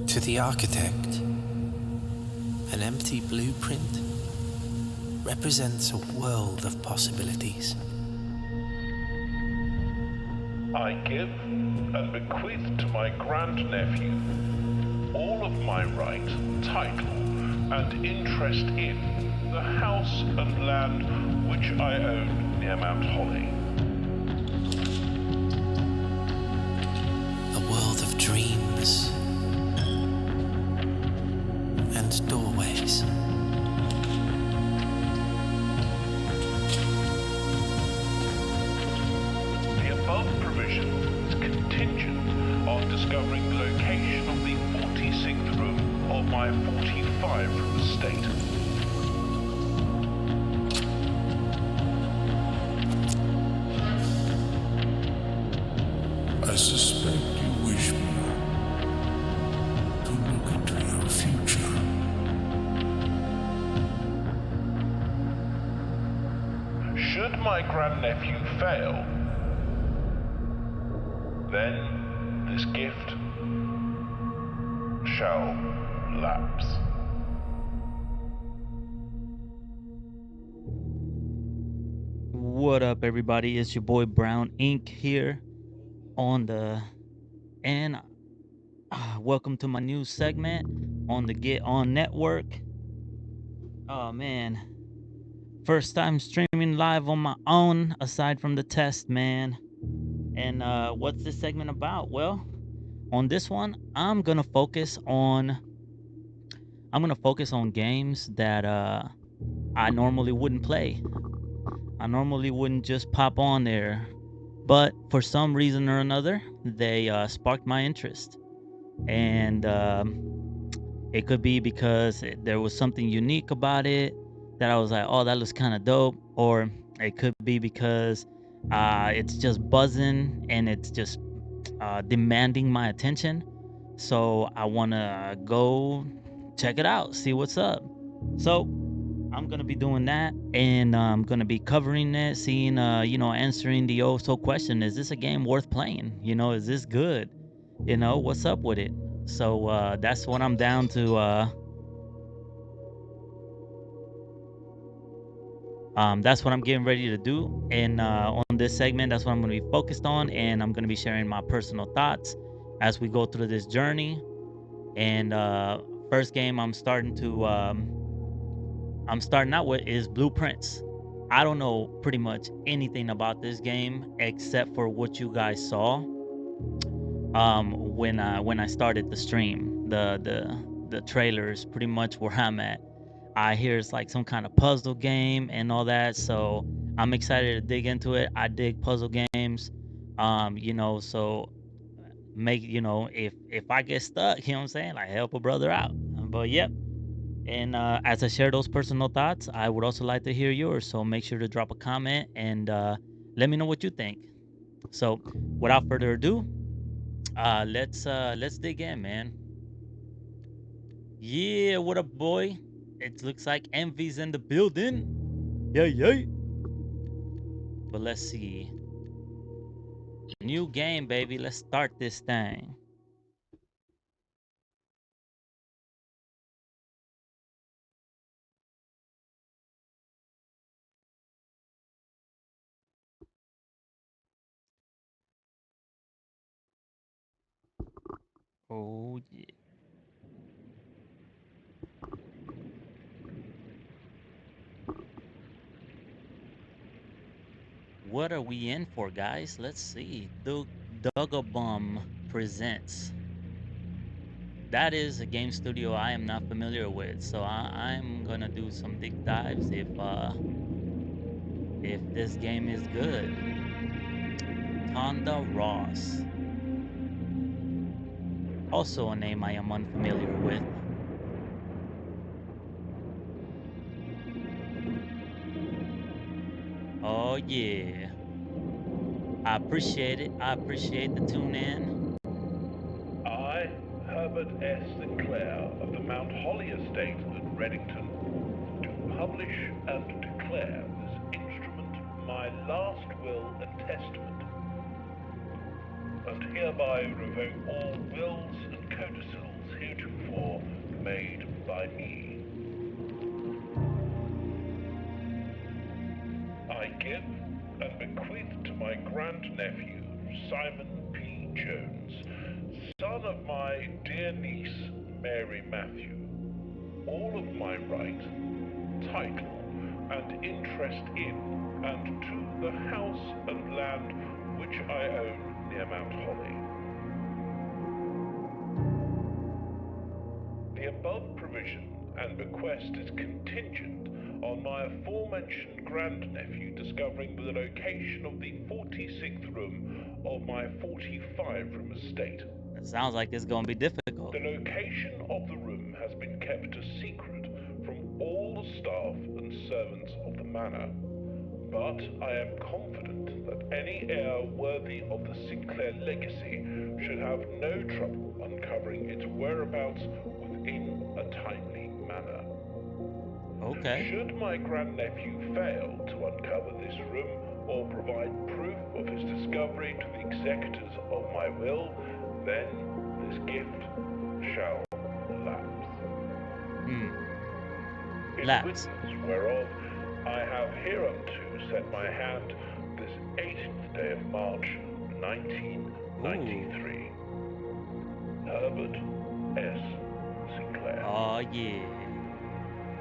To the architect, an empty blueprint represents a world of possibilities. I give and bequeath to my grandnephew all of my right, title, and interest in the house and land which I own near Mount Holly. A world of dreams and doorways. The above provision is contingent on discovering the location of the 46th room of my 45-room estate. I suspect you wish me to look into your future. Should my grandnephew fail, then this gift shall lapse. What up, everybody? It's your boy Brown Ink here on the and welcome to my new segment on the Get On Network. Oh man, first time streaming live on my own aside from the test, man. And what's this segment about? Well, on this one, I'm gonna focus on games that I normally wouldn't play. I normally wouldn't just pop on there, but for some reason or another, they sparked my interest. And it could be because there was something unique about it that I was like, oh, that looks kind of dope. Or it could be because it's just buzzing and it's just demanding my attention. So I want to go check it out, see what's up. So I'm gonna be doing that, and I'm gonna be covering it, seeing, answering the oh so question: is this a game worth playing? Is this good? What's up with it? So that's what I'm down to. That's what I'm getting ready to do, and on this segment, that's what I'm gonna be focused on, and I'm gonna be sharing my personal thoughts as we go through this journey. And first game I'm starting out with is Blueprince. I don't know pretty much anything about this game except for what you guys saw when I started the stream. The trailer is pretty much where I'm at. I hear it's like some kind of puzzle game and all that, so I'm excited to dig into it. I dig puzzle games. So make if I get stuck, what I'm saying, like help a brother out. But yep, and as I share those personal thoughts, I would also like to hear yours. So make sure to drop a comment and let me know what you think. So without further ado, let's dig in, man. Yeah, what up, boy? It looks like Envy's in the building. Yeah, yeah. But let's see. New game, baby. Let's start this thing. Oh yeah. What are we in for, guys? Let's see. Dugabum presents. That is a game studio I am not familiar with, so I'm gonna do some deep dives if this game is good. Tonda Ross, also a name I am unfamiliar with. Oh yeah, I appreciate it. I appreciate the tune in. I, Herbert S. Sinclair of the Mount Holly Estate at Reddington, do publish and declare this instrument my last will and testament, and hereby revoke all wills and codicils heretofore made by me. I give and bequeath to my grandnephew, Simon P. Jones, son of my dear niece, Mary Matthew, all of my right, title, and interest in and to the house and land which I own near Mount Holly. The above provision and bequest is contingent on my aforementioned grandnephew discovering the location of the 46th room of my 45-room estate. It sounds like it's gonna be difficult. The location of the room has been kept a secret from all the staff and servants of the manor, but I am confident that any heir worthy of the Sinclair legacy should have no trouble uncovering its whereabouts within a timely manner. Okay. Should my grandnephew fail to uncover this room or provide proof of his discovery to the executors of my will, then this gift shall lapse. In Lapse. witness whereof I have hereunto set my hand this 18th day of March, Ooh. 1993. Herbert S. Sinclair. Oh yeah.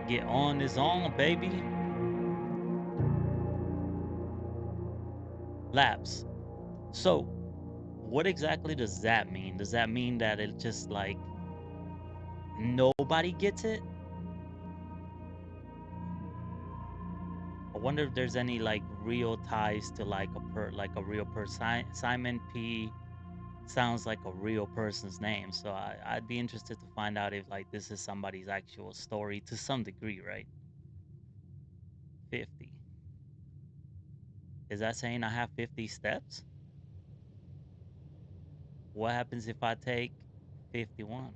Get on his own, baby. Lapse. So, what exactly does that mean? Does that mean that it just like nobody gets it? I wonder if there's any like real ties to like a real person. Simon P sounds like a real person's name, so I'd be interested to find out if like this is somebody's actual story to some degree, right? 50. Is that saying I have 50 steps? What happens if I take 51?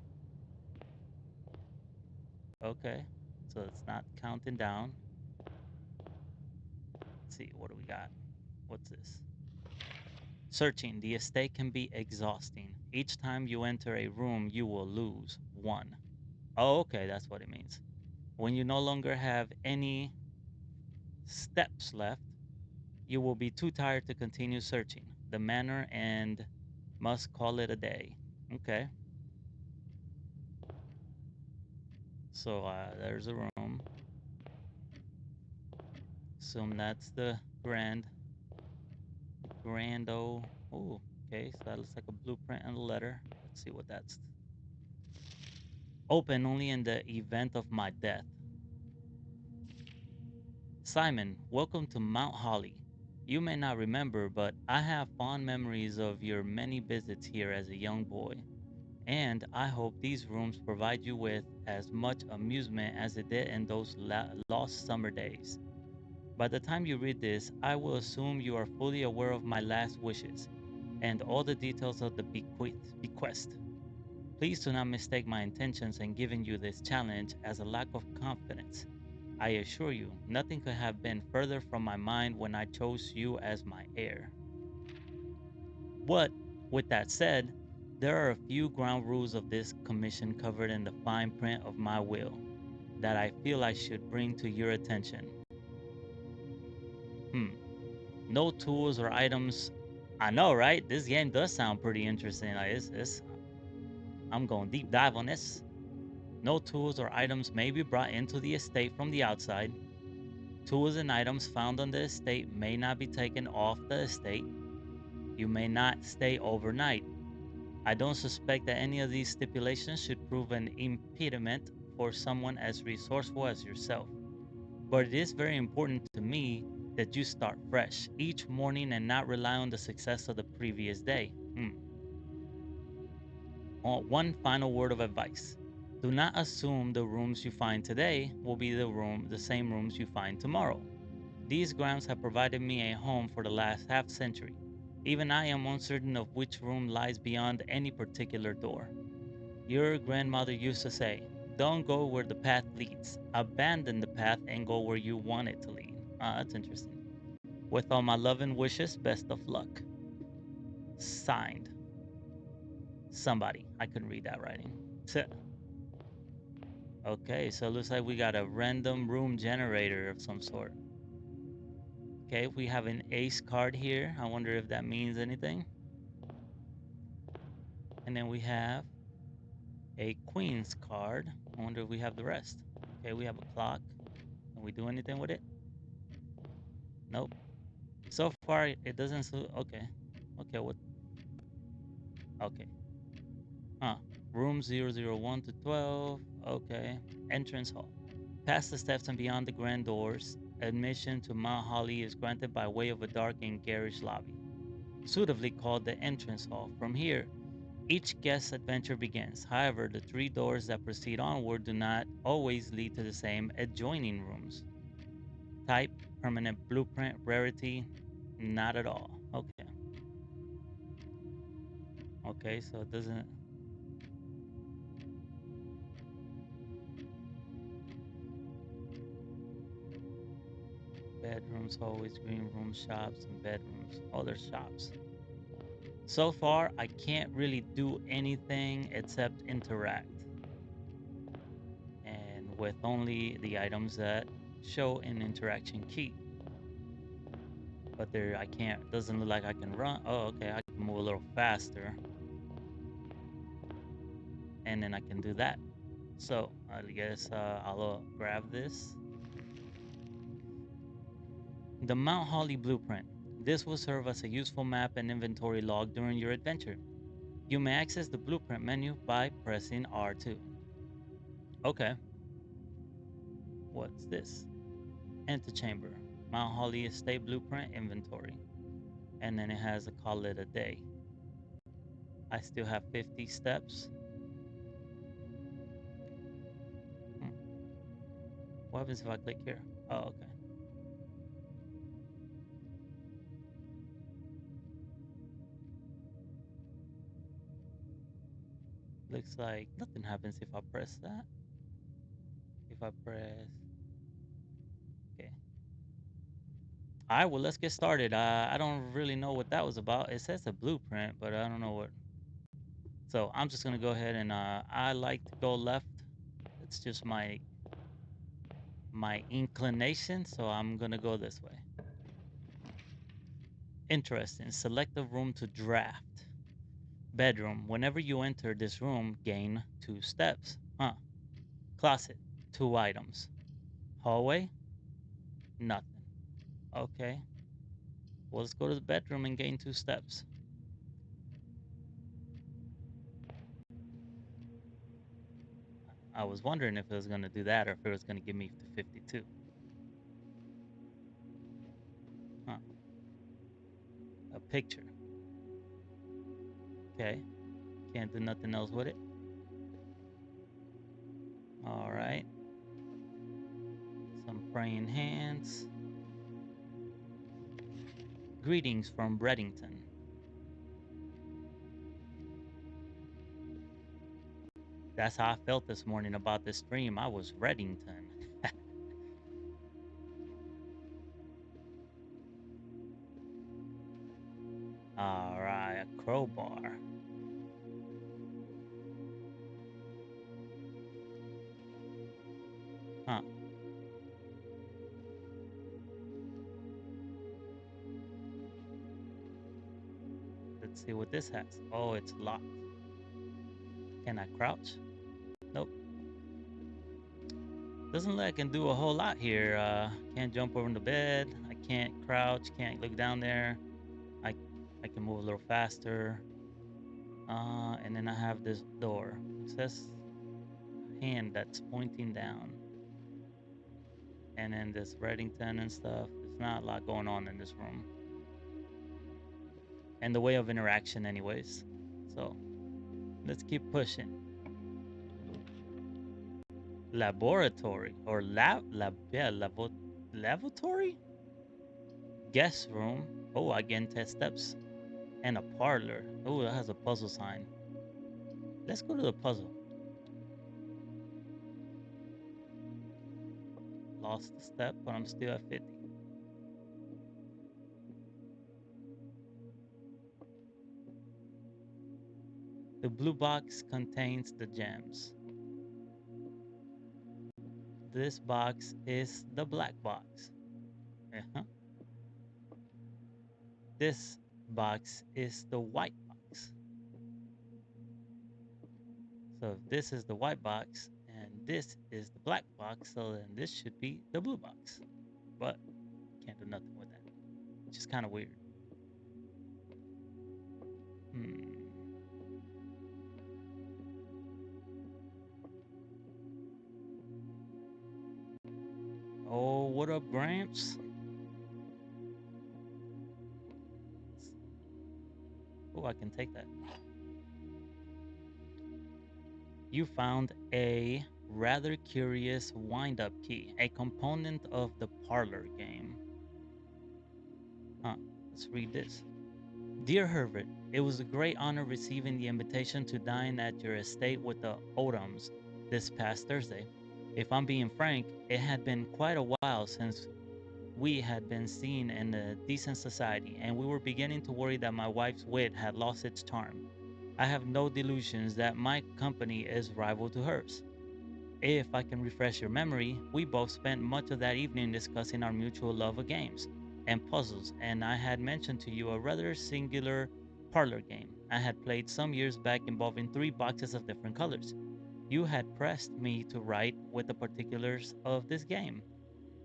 Okay, so it's not counting down. Let's see, what do we got? What's this? Searching the estate can be exhausting. Each time you enter a room, you will lose one. Oh, okay, that's what it means. When you no longer have any steps left, you will be too tired to continue searching the manor and must call it a day. Okay, so there's a room. Assume that's the grando. Oh, okay, so that looks like a blueprint and a letter. Let's see what that's. Open only in the event of my death. Simon, welcome to Mount Holly. You may not remember, but I have fond memories of your many visits here as a young boy, and I hope these rooms provide you with as much amusement as it did in those lost summer days. By the time you read this, I will assume you are fully aware of my last wishes and all the details of the bequest. Please do not mistake my intentions in giving you this challenge as a lack of confidence. I assure you, nothing could have been further from my mind when I chose you as my heir. But, with that said, there are a few ground rules of this commission covered in the fine print of my will that I feel I should bring to your attention. Hmm. No tools or items. I know, right? This game does sound pretty interesting. Like I'm going deep dive on this. No tools or items may be brought into the estate from the outside. Tools and items found on the estate may not be taken off the estate. You may not stay overnight. I don't suspect that any of these stipulations should prove an impediment for someone as resourceful as yourself. But it is very important to me that you start fresh each morning and not rely on the success of the previous day. One final word of advice. Do not assume the rooms you find today will be the same rooms you find tomorrow. These grounds have provided me a home for the last half century. Even I am uncertain of which room lies beyond any particular door. Your grandmother used to say, don't go where the path leads. Abandon the path and go where you want it to lead. Ah, that's interesting. With all my love and wishes, best of luck. Signed. Somebody. I couldn't read that writing. Okay, so it looks like we got a random room generator of some sort. Okay, we have an ace card here. I wonder if that means anything. And then we have a queen's card. I wonder if we have the rest. Okay, we have a clock. Can we do anything with it? Nope. So far, it doesn't. Okay. Okay, what? Okay. Huh. Room 001 to 12. Okay. Entrance hall. Past the steps and beyond the grand doors, admission to Mount Holly is granted by way of a dark and garish lobby, suitably called the entrance hall. From here, each guest's adventure begins. However, the three doors that proceed onward do not always lead to the same adjoining rooms. Type, permanent blueprint, rarity, not at all. Okay. Okay, so it doesn't. Bedrooms, hallways, green rooms, shops, and bedrooms. Other shops. So far, I can't really do anything except interact. And with only the items that show an interaction key. But there, I can't, doesn't look like I can run. Oh, okay, I can move a little faster. And then I can do that. So, I guess I'll grab this. The Mount Holly Blueprint. This will serve as a useful map and inventory log during your adventure. You may access the blueprint menu by pressing R2. Okay. What's this? Antechamber. Mount Holly Estate Blueprint Inventory. And then it has a call it a day. I still have 50 steps. What happens if I click here? Oh, okay. Looks like nothing happens if I press that. If I press... Okay. All right, well, let's get started. I don't really know what that was about. It says a blueprint, but I don't know what. So I'm just going to go ahead and I like to go left. It's just my inclination, so I'm going to go this way. Interesting. Select a room to draft. Bedroom. Whenever you enter this room, gain 2 steps. Huh. Closet. 2 items. Hallway. Nothing. Okay. Well, let's go to the bedroom and gain 2 steps. I was wondering if it was going to do that or if it was going to give me to 52. Huh. A picture. Okay. Can't do nothing else with it. All right. Some praying hands. Greetings from Breddington. That's how I felt this morning about this stream. I was Reddington. All right, a crowbar. Huh. Let's see what this has. Oh, it's locked. Can I crouch? Nope. Doesn't look like I can do a whole lot here. Can't jump over the bed. I can't crouch. Can't look down there. I I can move a little faster. And then I have this door. It says hand that's pointing down. And then this Reddington and stuff. There's not a lot going on in this room. And the way of interaction anyways. So let's keep pushing. Laboratory or lavatory? Guest room. Oh, again 10 steps. And a parlor. Oh, that has a puzzle sign. Let's go to the puzzle. Lost a step, but I'm still at 50. The blue box contains the gems. this box is the black box. Uh-huh. This box is the white box. So if this is the white box and this is the black box, so then this should be the blue box. But can't do nothing with that, which is kind of weird. Hmm. Oh, what up, Gramps? Oh, I can take that. You found a rather curious wind-up key, a component of the parlor game. Huh, let's read this. Dear Herbert, it was a great honor receiving the invitation to dine at your estate with the Odoms this past Thursday. If I'm being frank, it had been quite a while since we had been seen in a decent society, and we were beginning to worry that my wife's wit had lost its charm. I have no delusions that my company is rival to hers. If I can refresh your memory, we both spent much of that evening discussing our mutual love of games and puzzles, and I had mentioned to you a rather singular parlor game I had played some years back involving three boxes of different colors. You had pressed me to write with the particulars of this game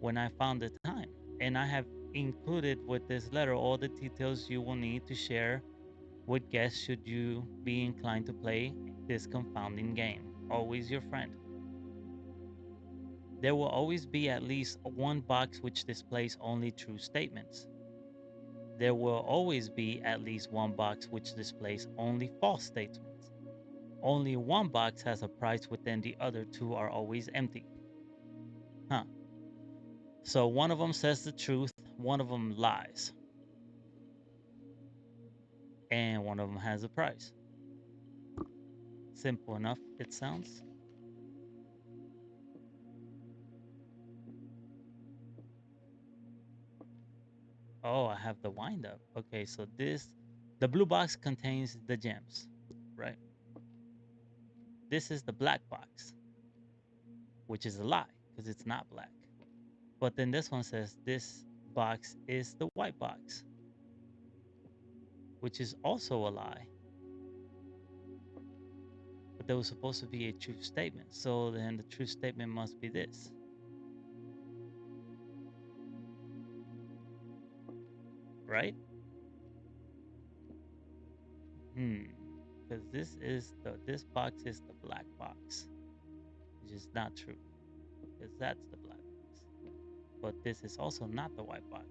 when I found the time, and I have included with this letter all the details you will need to share with guests should you be inclined to play this confounding game. Always your friend. There will always be at least one box which displays only true statements. There will always be at least one box which displays only false statements. Only one box has a price within the other two are always empty. Huh. So one of them says the truth, one of them lies, and one of them has a price. Simple enough, it sounds. Oh, I have the wind up. Okay, so the blue box contains the gems, right? This is the black box, which is a lie because it's not black. But then this one says this box is the white box, which is also a lie. But there was supposed to be a true statement. So then the true statement must be this. Right? Because this box is the black box, which is not true. Because that's the black box. But this is also not the white box.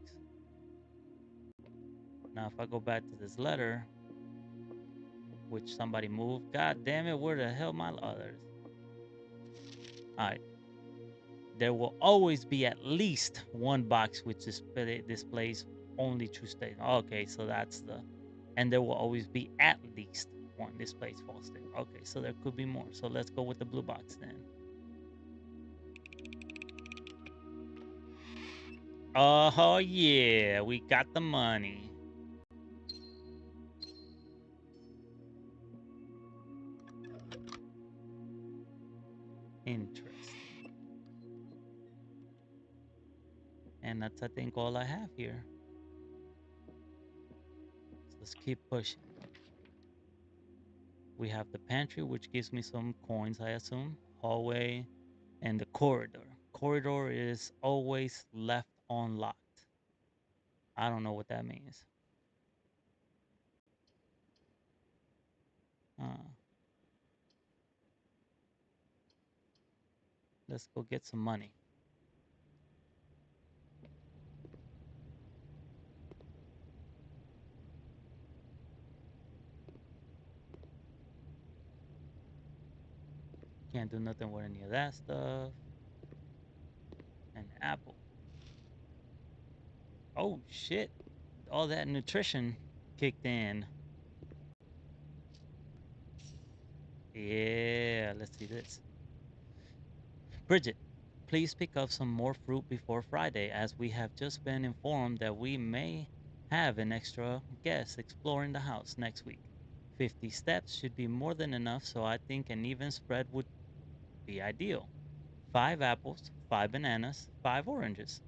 Now if I go back to this letter, which somebody moved, god damn it, where the hell my others? Alright. There will always be at least one box which displays only true state. Okay, so that's the, and there will always be at least one displays false state. Okay, so there could be more. So let's go with the blue box then. Oh yeah, we got the money. Interesting. And that's I think all I have here. So let's keep pushing. We have the pantry, which gives me some coins, I assume. Hallway and the corridor. Corridor is always left unlocked. I don't know what that means. Uh, let's go get some money. Can't do nothing with any of that stuff. An apple. Oh shit. All that nutrition kicked in. Yeah, let's see this. Bridget, please pick up some more fruit before Friday, as we have just been informed that we may have an extra guest exploring the house next week. 50 steps should be more than enough, so I think an even spread would be ideal. 5 apples, 5 bananas, 5 oranges.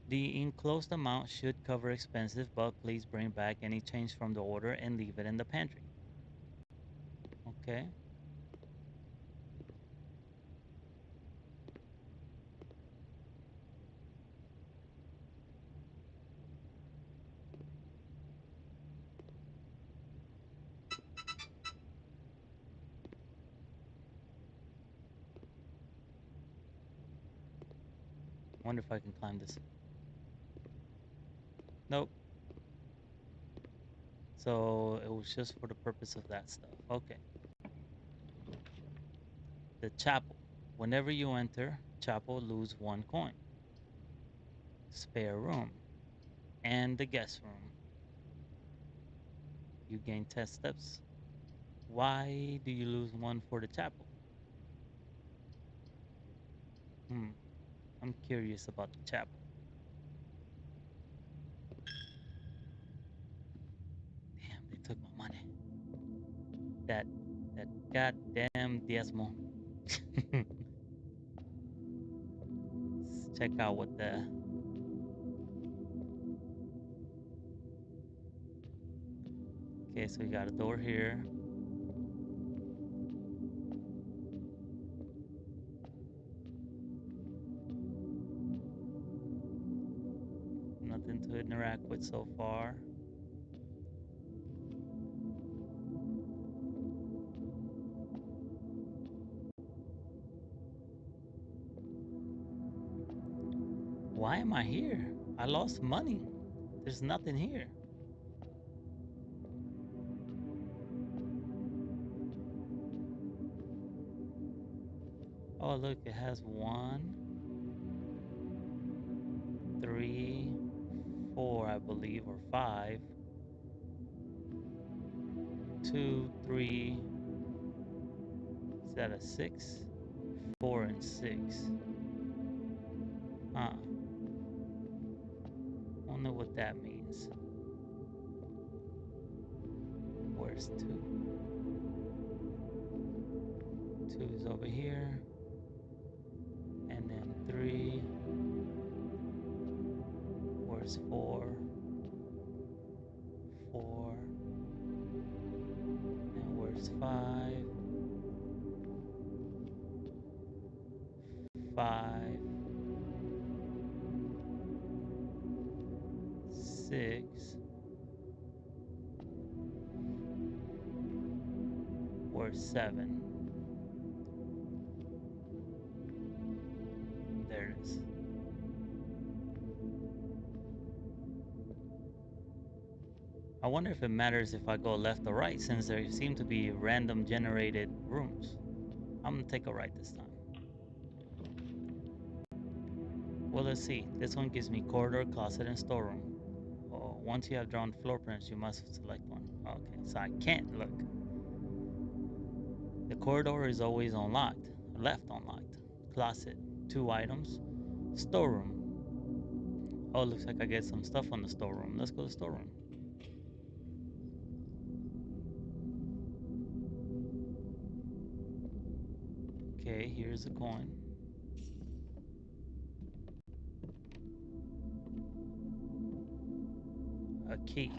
The enclosed amount should cover expenses, but please bring back any change from the order and leave it in the pantry. Okay. Wonder if I can climb this. Nope. So it was just for the purpose of that stuff. Okay. The chapel. Whenever you enter chapel, lose 1 coin. Spare room. And the guest room. You gain 10 steps. Why do you lose 1 for the chapel? I'm curious about the chapel. Damn, they took my money. That goddamn diezmo. Let's check out what the. Okay, so we got a door here. Nothing to interact with so far. Why am I here? I lost money. There's nothing here. Oh, look, it has 1, 3, 4, I believe, or 5. 2, 3. Is that a 6? 4 and 6. Huh. I don't know what that means. Where's 2? 2 is over here. And then 3. Where's 4? 4. And where's 5? 5. 6. Where's 7? There it is. I wonder if it matters if I go left or right, since there seem to be random generated rooms. I'm gonna take a right this time. Well, let's see. This one gives me corridor, closet, and storeroom. Oh, once you have drawn floor prints, you must select one. Okay, so I can't look. The corridor is always unlocked, left unlocked. Closet, 2 items. Storeroom. Oh, looks like I get some stuff on the storeroom. Let's go to storeroom. Okay, here's a coin. A key.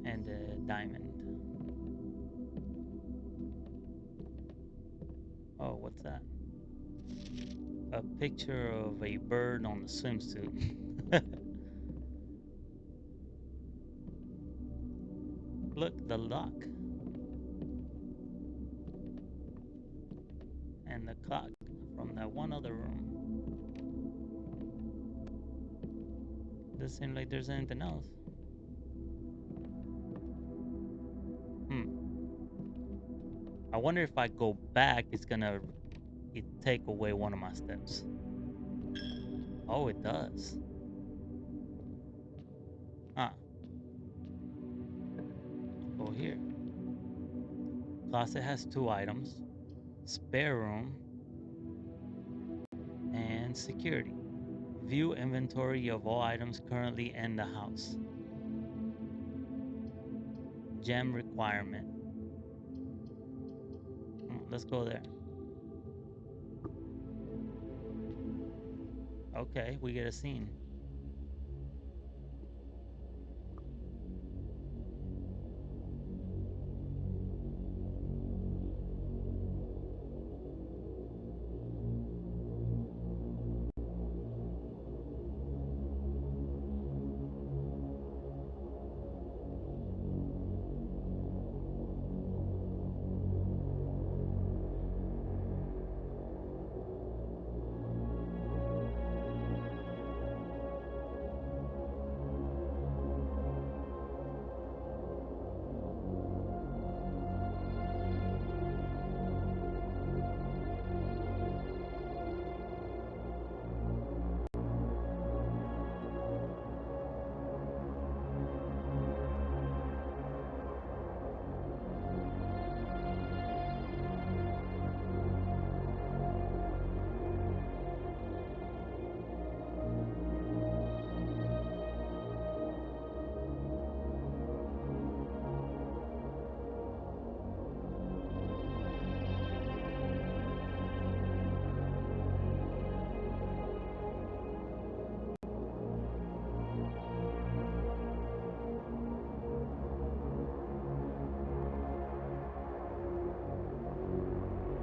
And a diamond. Oh, what's that? A picture of a bird on the swimsuit. Look, the lock. And the clock from that one other room. Doesn't seem like there's anything else. I wonder if I go back, it's gonna take away one of my steps. Oh, it does. Huh. Go here. Closet has 2 items. Spare room. And security. View inventory of all items currently in the house. Gem requirement. Let's go there. Okay, we get a scene.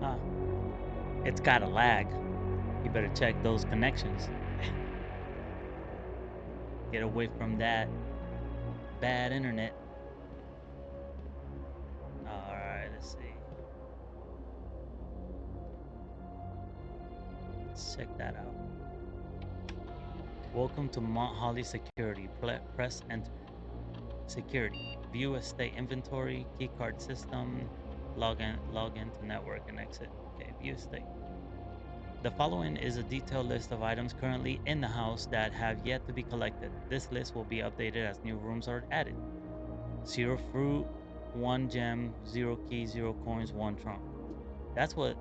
Ah, it's got a lag. You better check those connections. Get away from that bad internet. Alright, let's see. Let's check that out. Welcome to Mount Holly Security. Press enter. Security. View estate inventory, keycard system, log in to network and exit. Okay, view estate. The following is a detailed list of items currently in the house that have yet to be collected. This list will be updated as new rooms are added. 0 fruit, 1 gem, 0 key, 0 coins, 1 trunk. That's what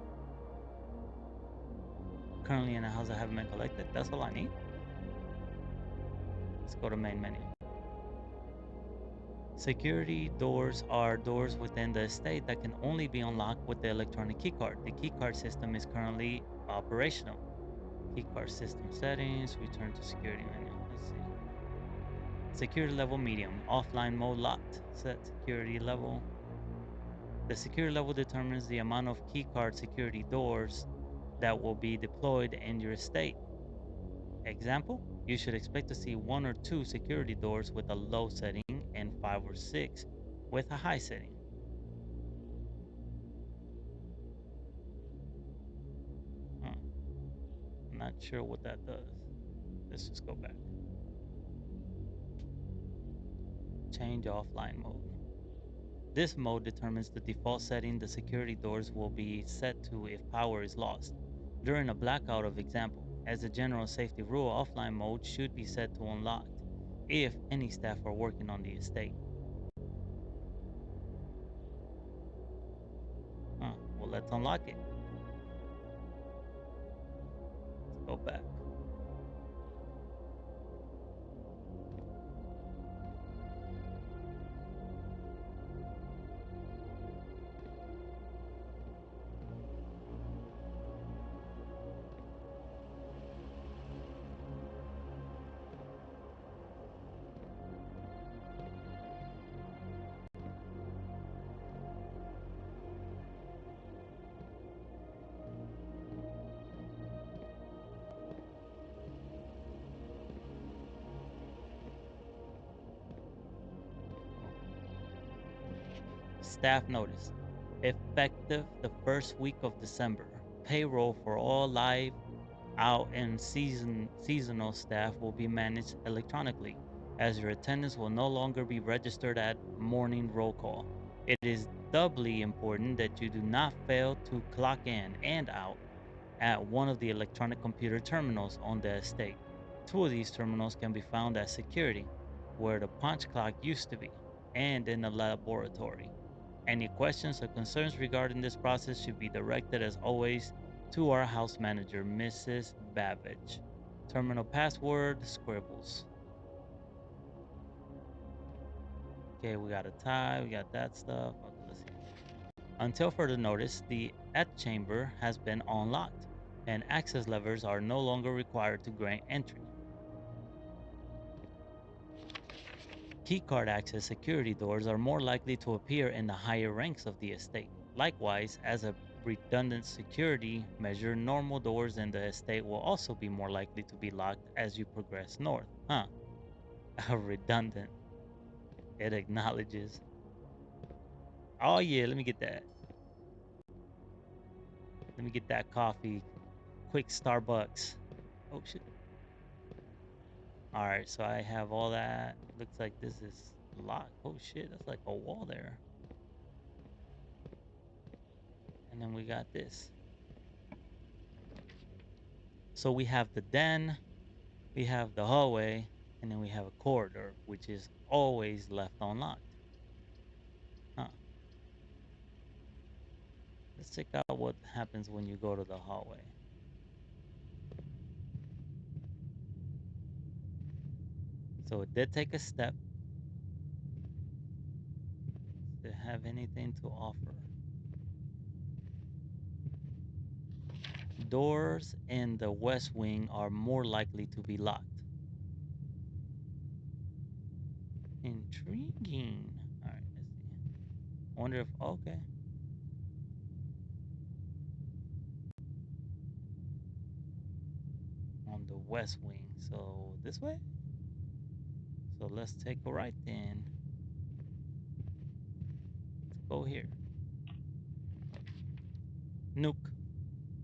currently in the house that haven't been collected. That's all I need. Let's go to main menu. Security doors are doors within the estate that can only be unlocked with the electronic keycard. The keycard system is currently operational. Keycard system settings, return to security menu. Let's see. Security level medium, offline mode locked. Set security level. The security level determines the amount of keycard security doors that will be deployed in your estate. Example, you should expect to see 1 or 2 security doors with a low setting and 5 or 6 with a high setting. Huh. I'm not sure what that does. Let's just go back. Change offline mode. This mode determines the default setting the security doors will be set to if power is lost. During a blackout of example, as a general safety rule, offline mode should be set to unlocked if any staff are working on the estate. Well, let's unlock it. Let's go back. Staff notice. Effective the first week of December, payroll for all live, out, and seasonal staff will be managed electronically, as your attendance will no longer be registered at morning roll call. It is doubly important that you do not fail to clock in and out at one of the electronic computer terminals on the estate. 2 of these terminals can be found at security, where the punch clock used to be, and in the laboratory. Any questions or concerns regarding this process should be directed, as always, to our house manager, Mrs. Babbage. Terminal password, scribbles. Okay, we got a tie, we got that stuff. Okay, let's see. Until further notice, the chamber has been unlocked, and access levers are no longer required to grant entry. Keycard access security doors are more likely to appear in the higher ranks of the estate. Likewise, as a redundant security measure, normal doors in the estate will also be more likely to be locked as you progress north. Huh. Redundant. It acknowledges. Oh yeah, let me get that. Let me get that coffee. Quick Starbucks. Oh shit. Alright, so I have all that. Looks like this is locked. Oh shit, that's like a wall there. And then we got this. So we have the den, we have the hallway, and then we have a corridor, which is always left unlocked. Huh. Let's check out what happens when you go to the hallway. So it did take a step. Does it have anything to offer? Doors in the west wing are more likely to be locked. Intriguing. All right, let's see. I wonder if, okay. On the west wing. So this way? So let's take a right then. Let's go here. Nuke.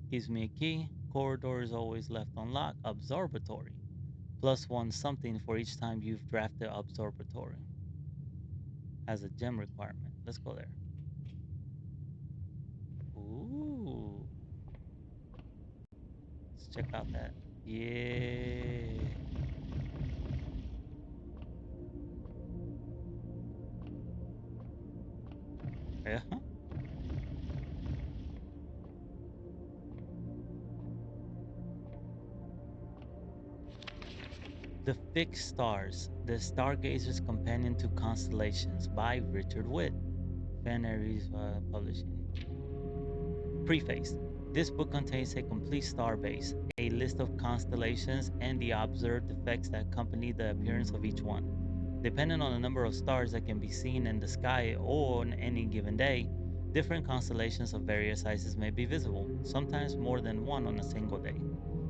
Gives me a key. Corridor is always left unlocked. Observatory. +1 something for each time you've drafted observatory. Has a gem requirement. Let's go there. Ooh. Let's check out that. Yeah. Yeah. The Fixed Stars, The Stargazer's Companion to Constellations by Richard Witt. Fan Aries Publishing. Preface. This book contains a complete star base, a list of constellations, and the observed effects that accompany the appearance of each one. Depending on the number of stars that can be seen in the sky on any given day, different constellations of various sizes may be visible, sometimes more than one on a single day.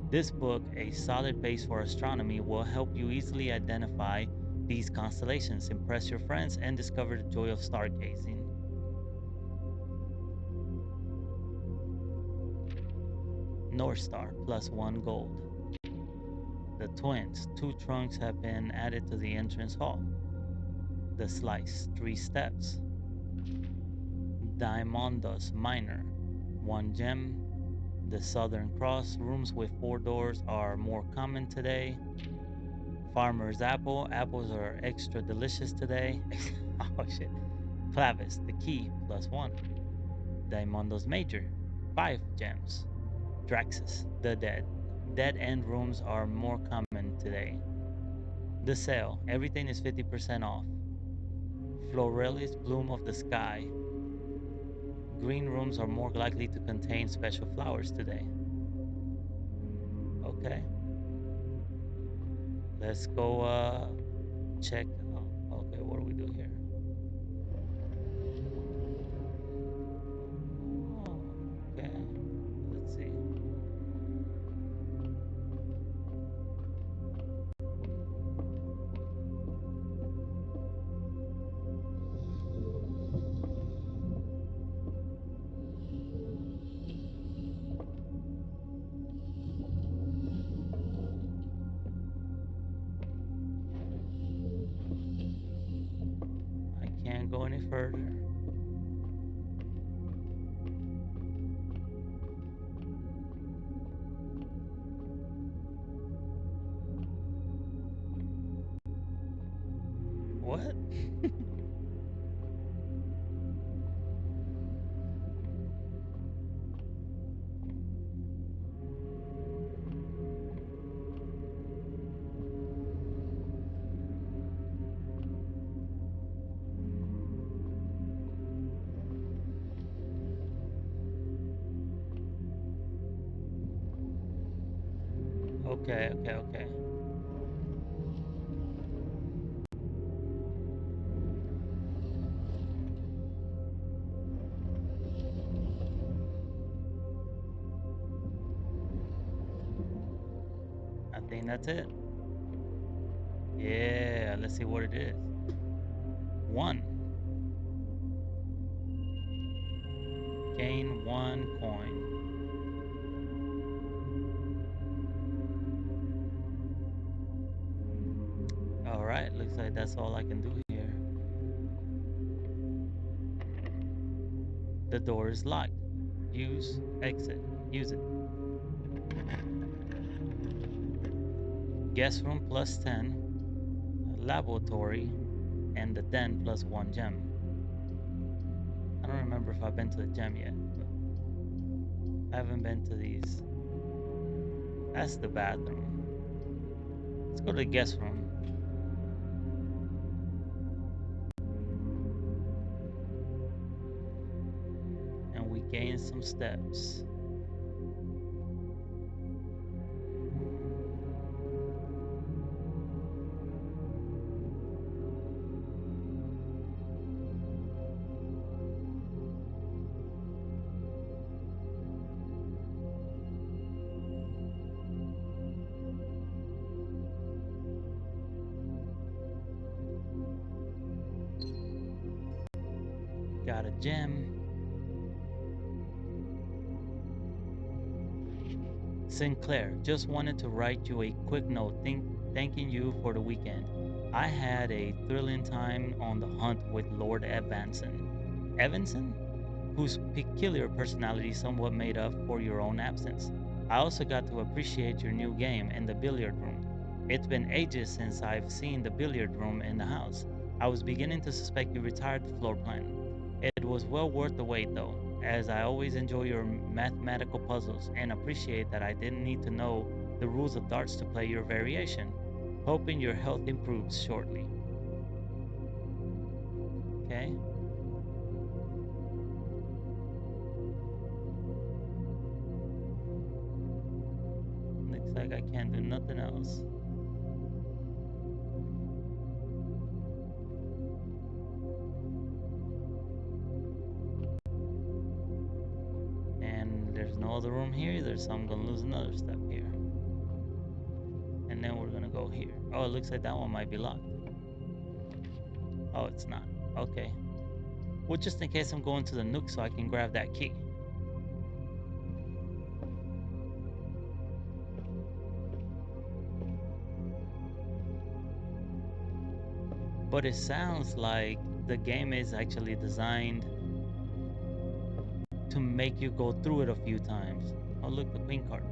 This book, a solid base for astronomy, will help you easily identify these constellations, impress your friends, and discover the joy of stargazing. North Star, +1 gold. The Twins, 2 trunks have been added to the entrance hall. The Slice, 3 steps. Diamondos Minor, 1 gem. The Southern Cross, rooms with 4 doors are more common today. Farmer's Apple, apples are extra delicious today. Oh shit. Clavis, the key, +1. Diamondos Major, 5 gems. Draxus, the dead. Dead end rooms are more common today. The Sale, everything is 50% off. Floralis, Bloom of the Sky. Green rooms are more likely to contain special flowers today. Okay. Let's go check. Oh, okay, what do we do here? Oh, okay. Let's see. I can't go any further. What? Okay, okay, okay. I think that's it. Yeah, let's see what it is. 1. Gain 1 coin. Alright, looks like that's all I can do here. The door is locked. Use, exit. Use it. Guest room plus 10. Laboratory. And the den plus 1 gem. I don't remember if I've been to the gem yet, but I haven't been to these. That's the bathroom. Let's go to the guest room. And we gain some steps. Got a gem. Sinclair, just wanted to write you a quick note thanking you for the weekend. I had a thrilling time on the hunt with Lord Evanson. Evanson? Whose peculiar personality somewhat made up for your own absence. I also got to appreciate your new game in the billiard room. It's been ages since I've seen the billiard room in the house. I was beginning to suspect you retired the floor plan. It was well worth the wait though, as I always enjoy your mathematical puzzles and appreciate that I didn't need to know the rules of darts to play your variation. Hoping your health improves shortly. Okay. Looks like I can't do nothing else. And there's no other room here either, so I'm gonna lose another step here. And then we're gonna go here. Oh, it looks like that one might be locked. Oh, it's not. Okay. Well, just in case I'm going to the Nook so I can grab that key. But it sounds like the game is actually designed to make you go through it a few times. Oh, look, the queen card.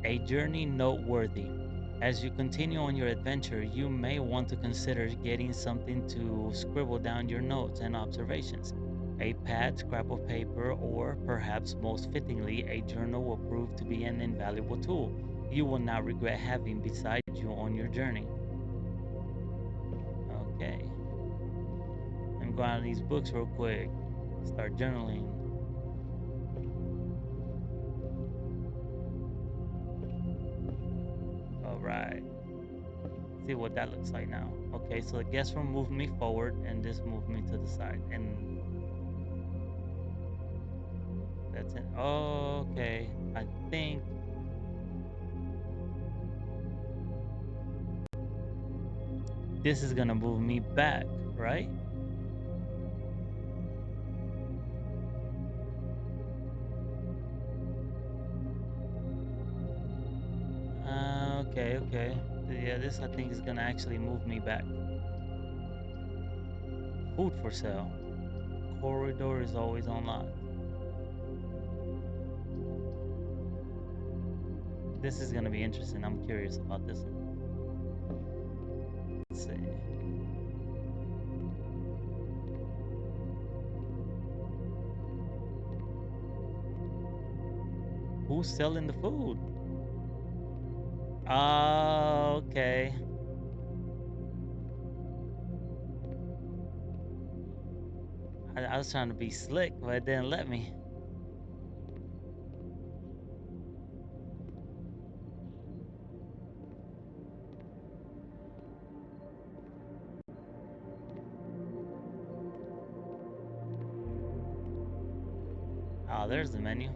A journey noteworthy. As you continue on your adventure, you may want to consider getting something to scribble down your notes and observations. A pad, scrap of paper, or perhaps most fittingly, a journal will prove to be an invaluable tool you will not regret having beside you on your journey. Okay. Let me go out of these books real quick. Start journaling. All right. See what that looks like now. Okay, so the guest room moved me forward and this moved me to the side. And that's it. Okay, I think this is gonna move me back, right? Okay, okay. Yeah, this I think is gonna actually move me back. Food for sale. Corridor is always unlocked. This is gonna be interesting. I'm curious about this one. Let's see. Who's selling the food? Okay. I was trying to be slick, but it didn't let me. Oh, there's the menu.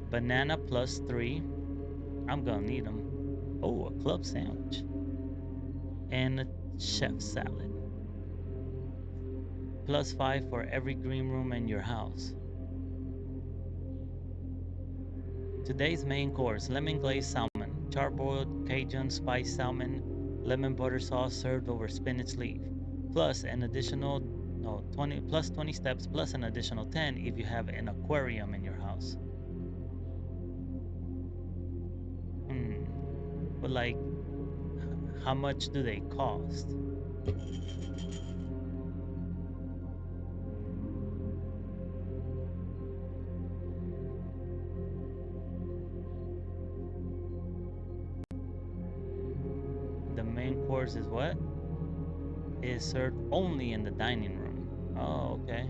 Banana +3. I'm gonna need them. Oh, a club sandwich. And a chef salad. +5 for every green room in your house. Today's main course, lemon glazed salmon, charboiled Cajun spiced salmon, lemon butter sauce served over spinach leaf, plus an additional 20 steps plus an additional 10 if you have an aquarium in your house. But like, how much do they cost? The main course is what? Is served only in the dining room. Oh, okay.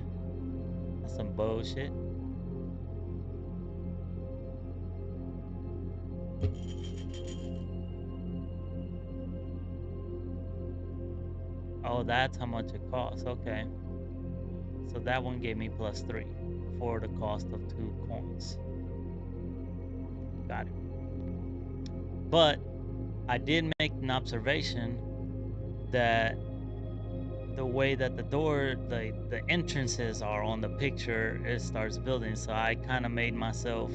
That's some bullshit. Oh, that's how much it costs. Okay. So that one gave me +3 for the cost of 2 coins. Got it. But I did make an observation that the way that the entrances are on the picture, it starts building. So I kind of made myself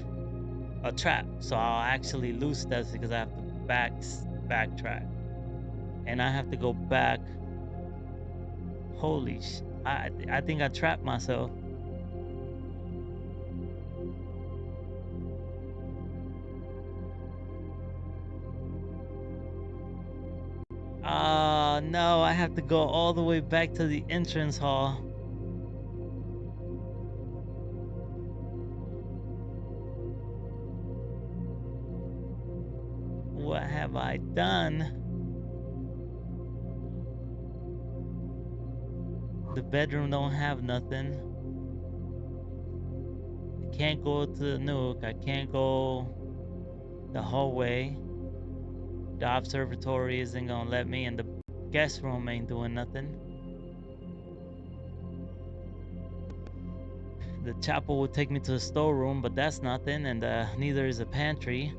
a trap. So I'll actually lose steps because I have to backtrack, and I have to go back. Holy sh! I think I trapped myself. No, I have to go all the way back to the entrance hall. What have I done? The bedroom don't have nothing. I can't go to the nook. I can't go the hallway. The observatory isn't gonna let me, and the guest room ain't doing nothing. The chapel would take me to the storeroom, but that's nothing, and neither is a pantry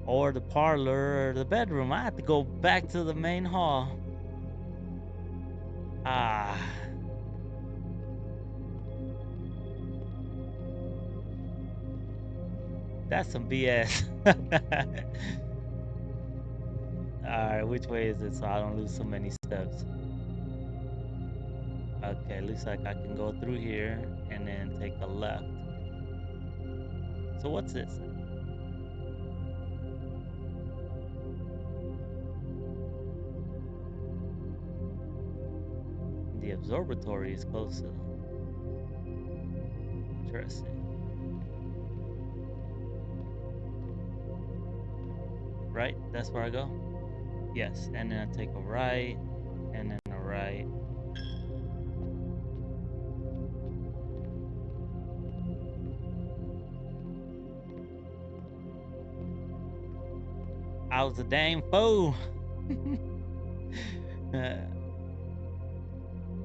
or the parlor or the bedroom. I have to go back to the main hall. Ah. That's some BS. Alright, which way is it so I don't lose so many steps? Okay, looks like I can go through here and then take a left. So what's this? The observatory is closer. Interesting. Right? That's where I go? Yes, and then I take a right, and then a right. I was a dang fool.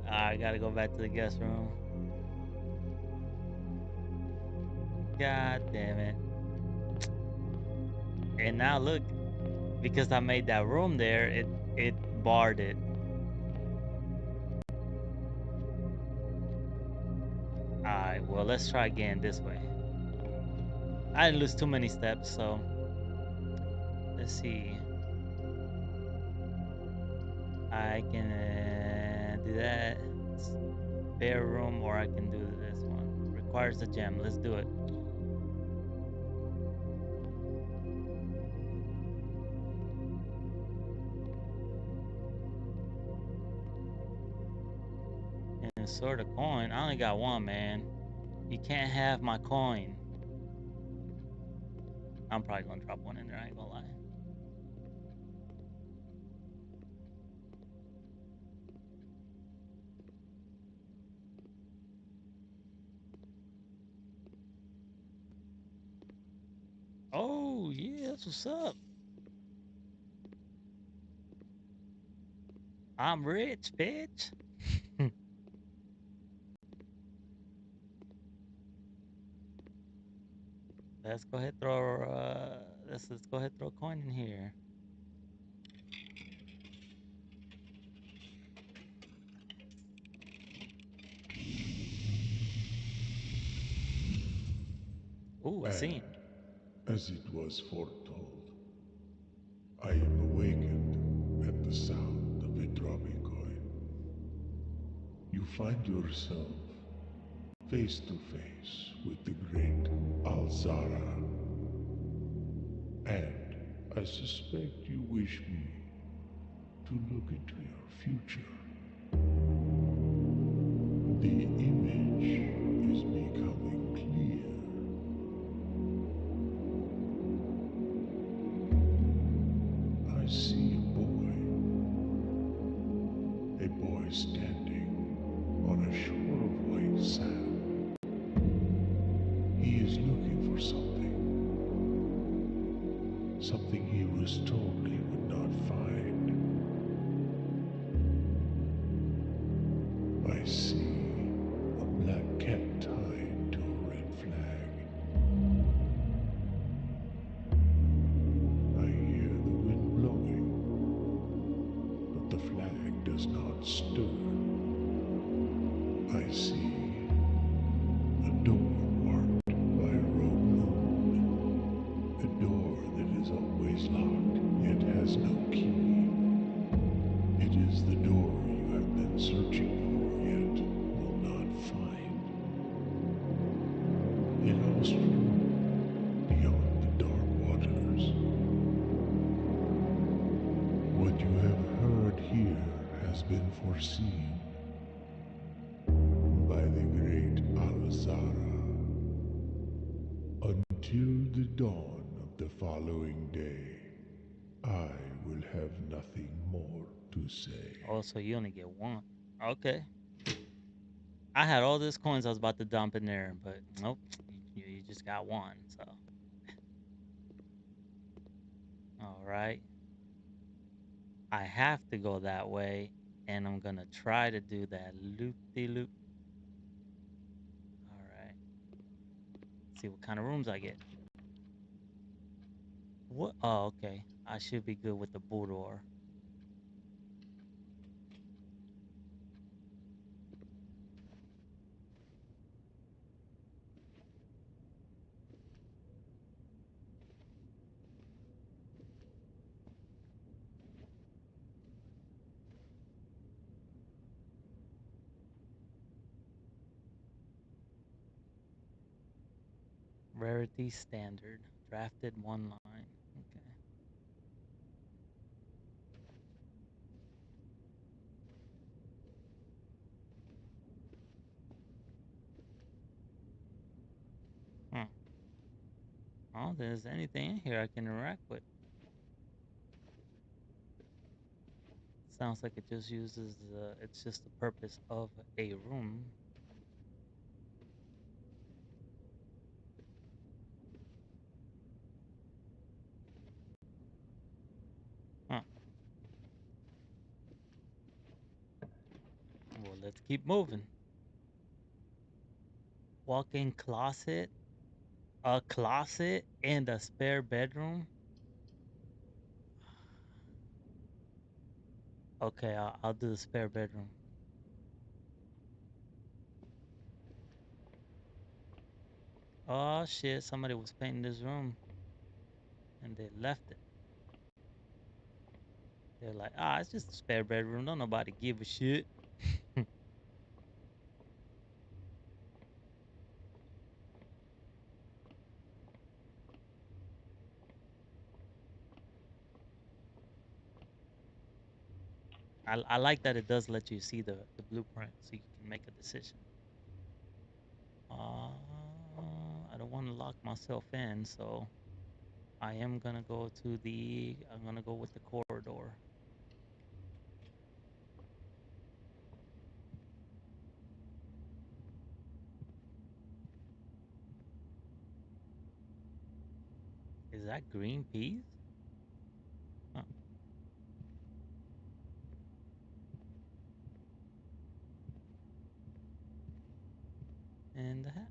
I gotta go back to the guest room. God damn it. And now look, because I made that room there, it barred it. Alright, well, let's try again this way. I didn't lose too many steps, so let's see. I can do that. Spare room, or I can do this one. Requires a gem. Let's do it. And sort of coin. I only got one, man. You can't have my coin. I'm probably gonna drop one in there. I ain't gonna lie. That's what's up. I'm rich, bitch. Let's go ahead throw let's go ahead throw a coin in here. Ooh, a scene. And, as it was foretold, I am awakened at the sound of a dropping coin. You find yourself face to face with the great Alzara. And I suspect you wish me to look into your future. The image is becoming clear. I see a boy standing on a shore of white sand. He is looking for something he was told he would not find. I see a black cat tied to a red flag. I hear the wind blowing, but the flag does not stir. I see a door marked by a rogue moon. A door that is always locked, yet has no key. It is the door you have been searching for, yet will not find. A lost room beyond the dark waters. What you have heard here has been foreseen by the great Alzara. Until the dawn of the following day, I will have nothing more to say. Oh, so you only get one. Okay. I had all these coins I was about to dump in there, but nope. You just got one, so. Alright. I have to go that way, and I'm gonna try to do that loop-de-loop. Alright. See what kind of rooms I get. What? Oh, okay. I should be good with the boudoir. Rarity standard. Drafted one line. Okay. Hmm. Oh, there's anything in here I can interact with. Sounds like it just uses it's just the purpose of a room. Huh. Well, let's keep moving. Walk-in closet, a closet, and a spare bedroom. Okay, I'll do the spare bedroom. Oh shit, somebody was painting this room and they left it. They're like, ah, it's just a spare bedroom. Don't nobody give a shit. I like that it does let you see the blueprint so you can make a decision. I don't want to lock myself in, so I am gonna go to I'm gonna go with the corridor. Is that green peas? Huh. And the hat.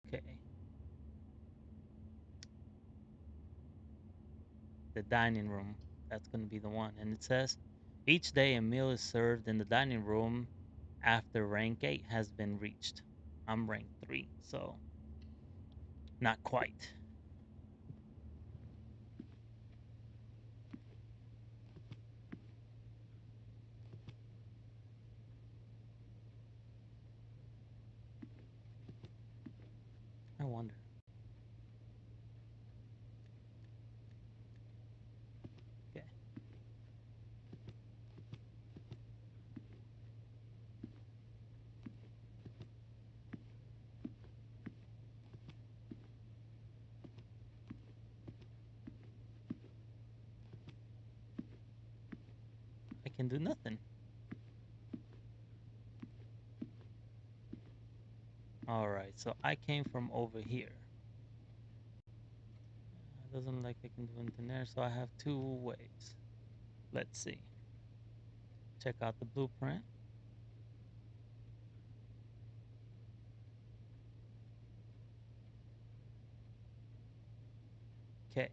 Okay. The dining room. That's going to be the one. And it says each day a meal is served in the dining room after rank 8 has been reached. I'm rank 3, so not quite. I wonder. Okay. I can do nothing. Alright, so I came from over here. It doesn't look like I can do anything there, so I have 2 ways. Let's see. Check out the blueprint. Okay.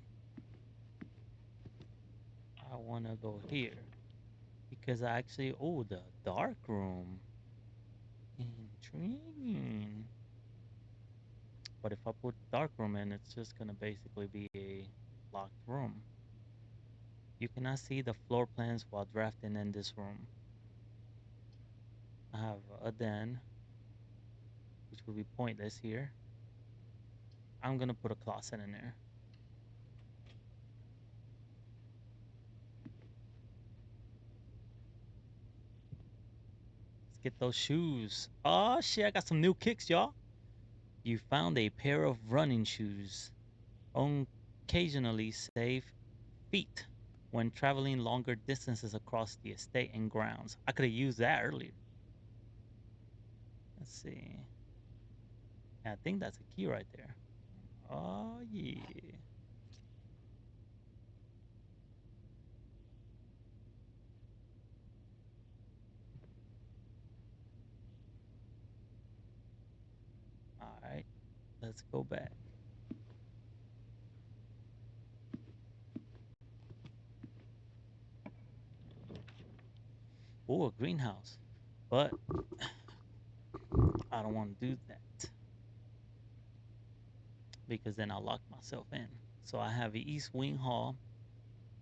I want to go here because I actually, oh, the dark room. Intriguing. But if I put dark room in, it's just going to basically be a locked room. You cannot see the floor plans while drafting in this room. I have a den, which will be pointless here. I'm going to put a closet in there. Let's get those shoes. Oh, shit, I got some new kicks, y'all. You found a pair of running shoes. Occasionally save feet when traveling longer distances across the estate and grounds. I could have used that earlier. Let's see. Yeah, I think that's a key right there. Oh, yeah. All right, let's go back. Oh, a greenhouse. But I don't want to do that because then I'll lock myself in. So I have the East Wing Hall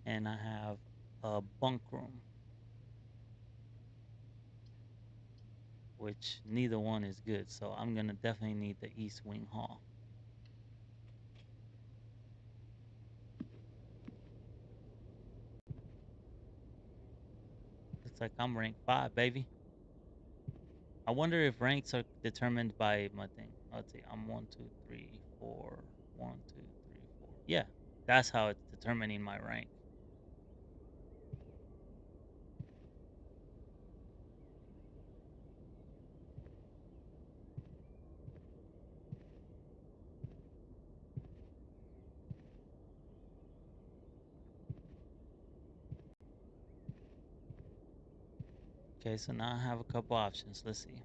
and I have a bunk room, which neither one is good. So I'm going to definitely need the East Wing Hall. Looks like I'm rank 5, baby. I wonder if ranks are determined by my thing. Let's see. I'm 1, 2, 3, 4. 1, 2, 3, 4. Yeah, that's how it's determining my rank. Okay, so now I have a couple options. Let's see.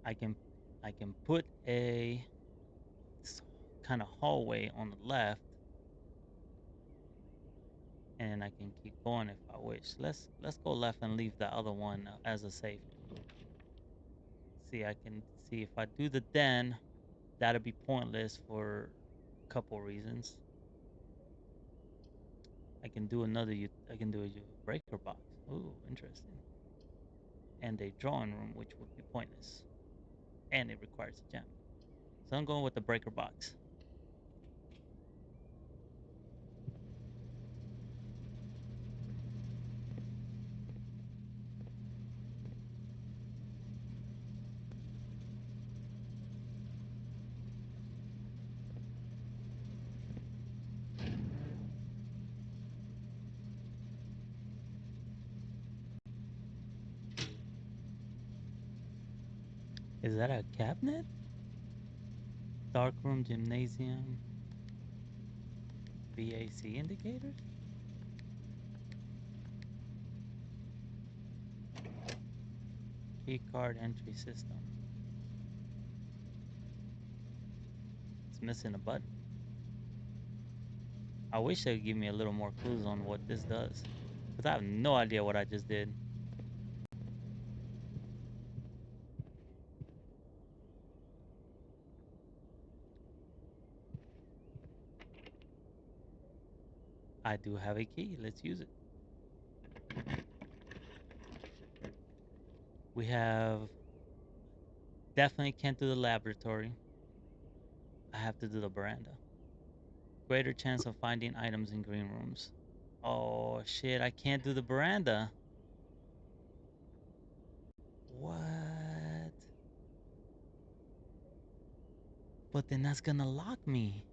I can I can put a kind of hallway on the left, and I can keep going if I wish. Let's go left and leave the other one as a safety. See, I can see if I do the den, that'll be pointless for a couple reasons. I can do I can do a breaker box. Ooh, interesting. And a drawing room, which would be pointless. And it requires a gem. So I'm going with the breaker box. Is that a cabinet? Dark room, gymnasium, VAC indicators? Key card entry system. It's missing a button. I wish they would give me a little more clues on what this does. Because I have no idea what I just did. I do have a key. Let's use it. We have... Definitely can't do the laboratory. I have to do the veranda. Greater chance of finding items in green rooms. Oh shit, I can't do the veranda. What? But then that's gonna lock me.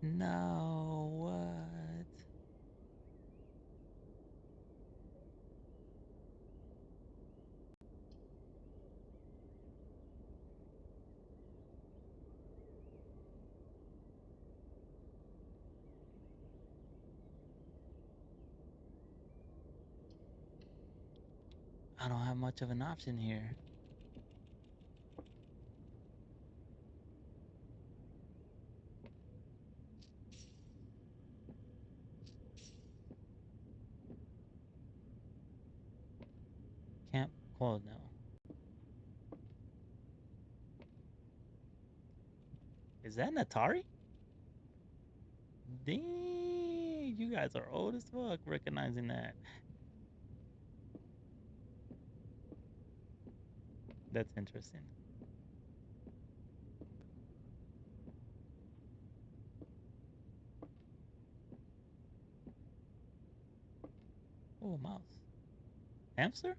No, what? I don't have much of an option here. Can't call no. Is that an Atari? Dang, you guys are old as fuck recognizing that. That's interesting. Oh, a mouse. Hamster?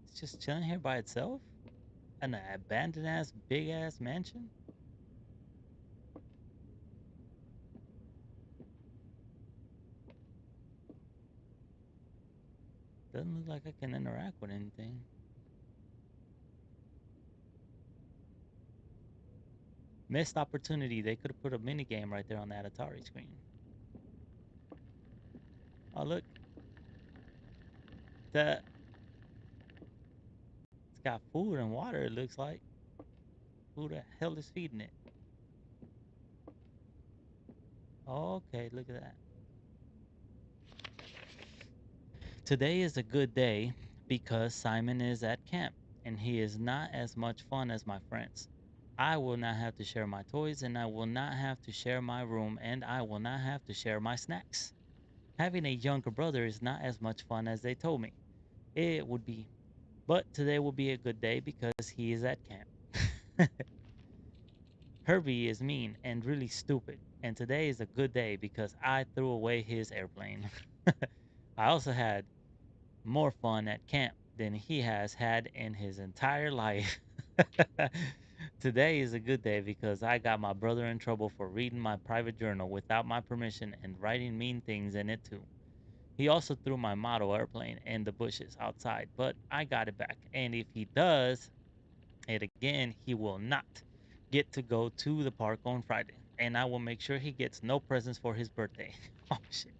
It's just chilling here by itself? An abandoned ass, big ass mansion? Doesn't look like I can interact with anything. Missed opportunity. They could have put a mini game right there on that Atari screen. Oh, look. That it's got food and water, it looks like. Who the hell is feeding it? Okay, look at that. Today is a good day because Simon is at camp and he is not as much fun as my friends. I will not have to share my toys and I will not have to share my room and I will not have to share my snacks. Having a younger brother is not as much fun as they told me it would be. But today will be a good day because he is at camp. Herbie is mean and really stupid, and today is a good day because I threw away his airplane. I also had more fun at camp than he has had in his entire life. Today is a good day because I got my brother in trouble for reading my private journal without my permission and writing mean things in it too. He also threw my model airplane in the bushes outside, but I got it back. And if he does it again, he will not get to go to the park on Friday. And I will make sure he gets no presents for his birthday. Oh shit.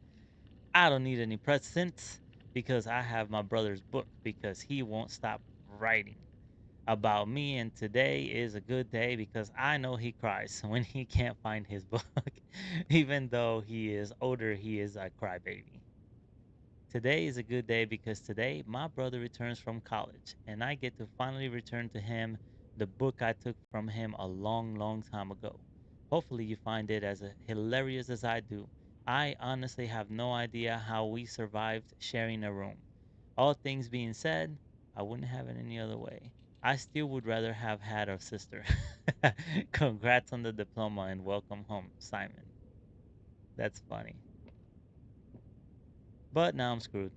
I don't need any presents because I have my brother's book because he won't stop writing about me. And today is a good day because I know he cries when he can't find his book. Even though he is older, he is a crybaby. Today is a good day because today my brother returns from college and I get to finally return to him the book I took from him a long, long time ago. Hopefully, you find it as hilarious as I do. I honestly have no idea how we survived sharing a room. All things being said, I wouldn't have it any other way. I still would rather have had a sister. Congrats on the diploma and welcome home, Simon. That's funny. But now I'm screwed.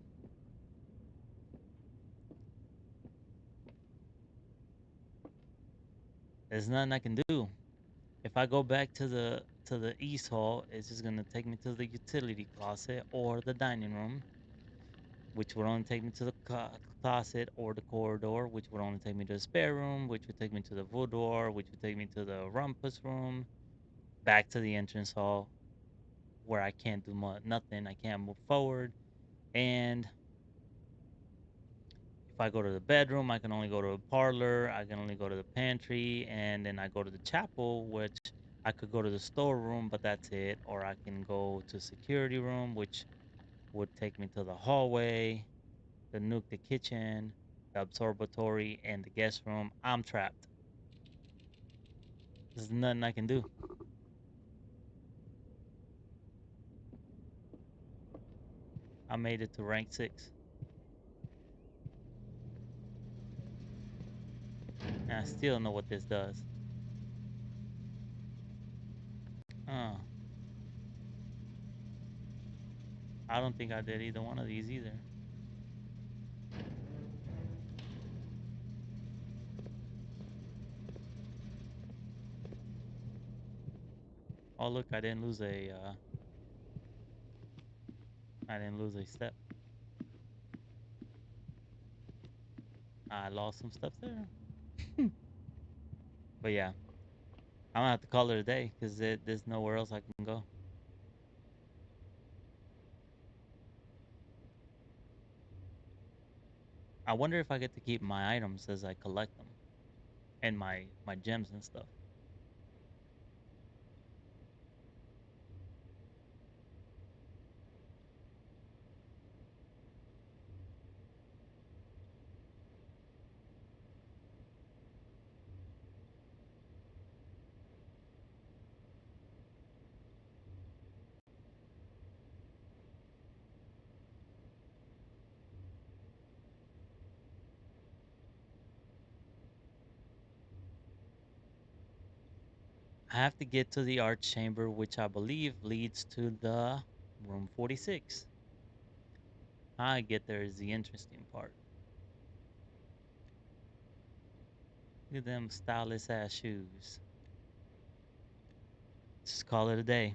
There's nothing I can do. If I go back to the east hall, it's just gonna take me to the utility closet or the dining room, which would only take me to the closet or the corridor, which would only take me to the spare room, which would take me to the boudoir, which would take me to the rumpus room, back to the entrance hall, where I can't do nothing. I can't move forward, and if I go to the bedroom, I can only go to the parlor, I can only go to the pantry, and then I go to the chapel, which I could go to the storeroom, but that's it. Or I can go to security room, which would take me to the hallway, the nuke, the kitchen, the observatory, and the guest room. I'm trapped. There's nothing I can do. I made it to rank 6. And I still know what this does. Oh, I don't think I did either one of these either. Oh look, I didn't lose a step. I lost some steps there. But yeah, I'm gonna have to call it a day because there's nowhere else I can go. I wonder if I get to keep my items as I collect them and my gems and stuff. I have to get to the art chamber, which I believe leads to the room 46. How I get there is the interesting part. Look at them stylish ass shoes. Just call it a day.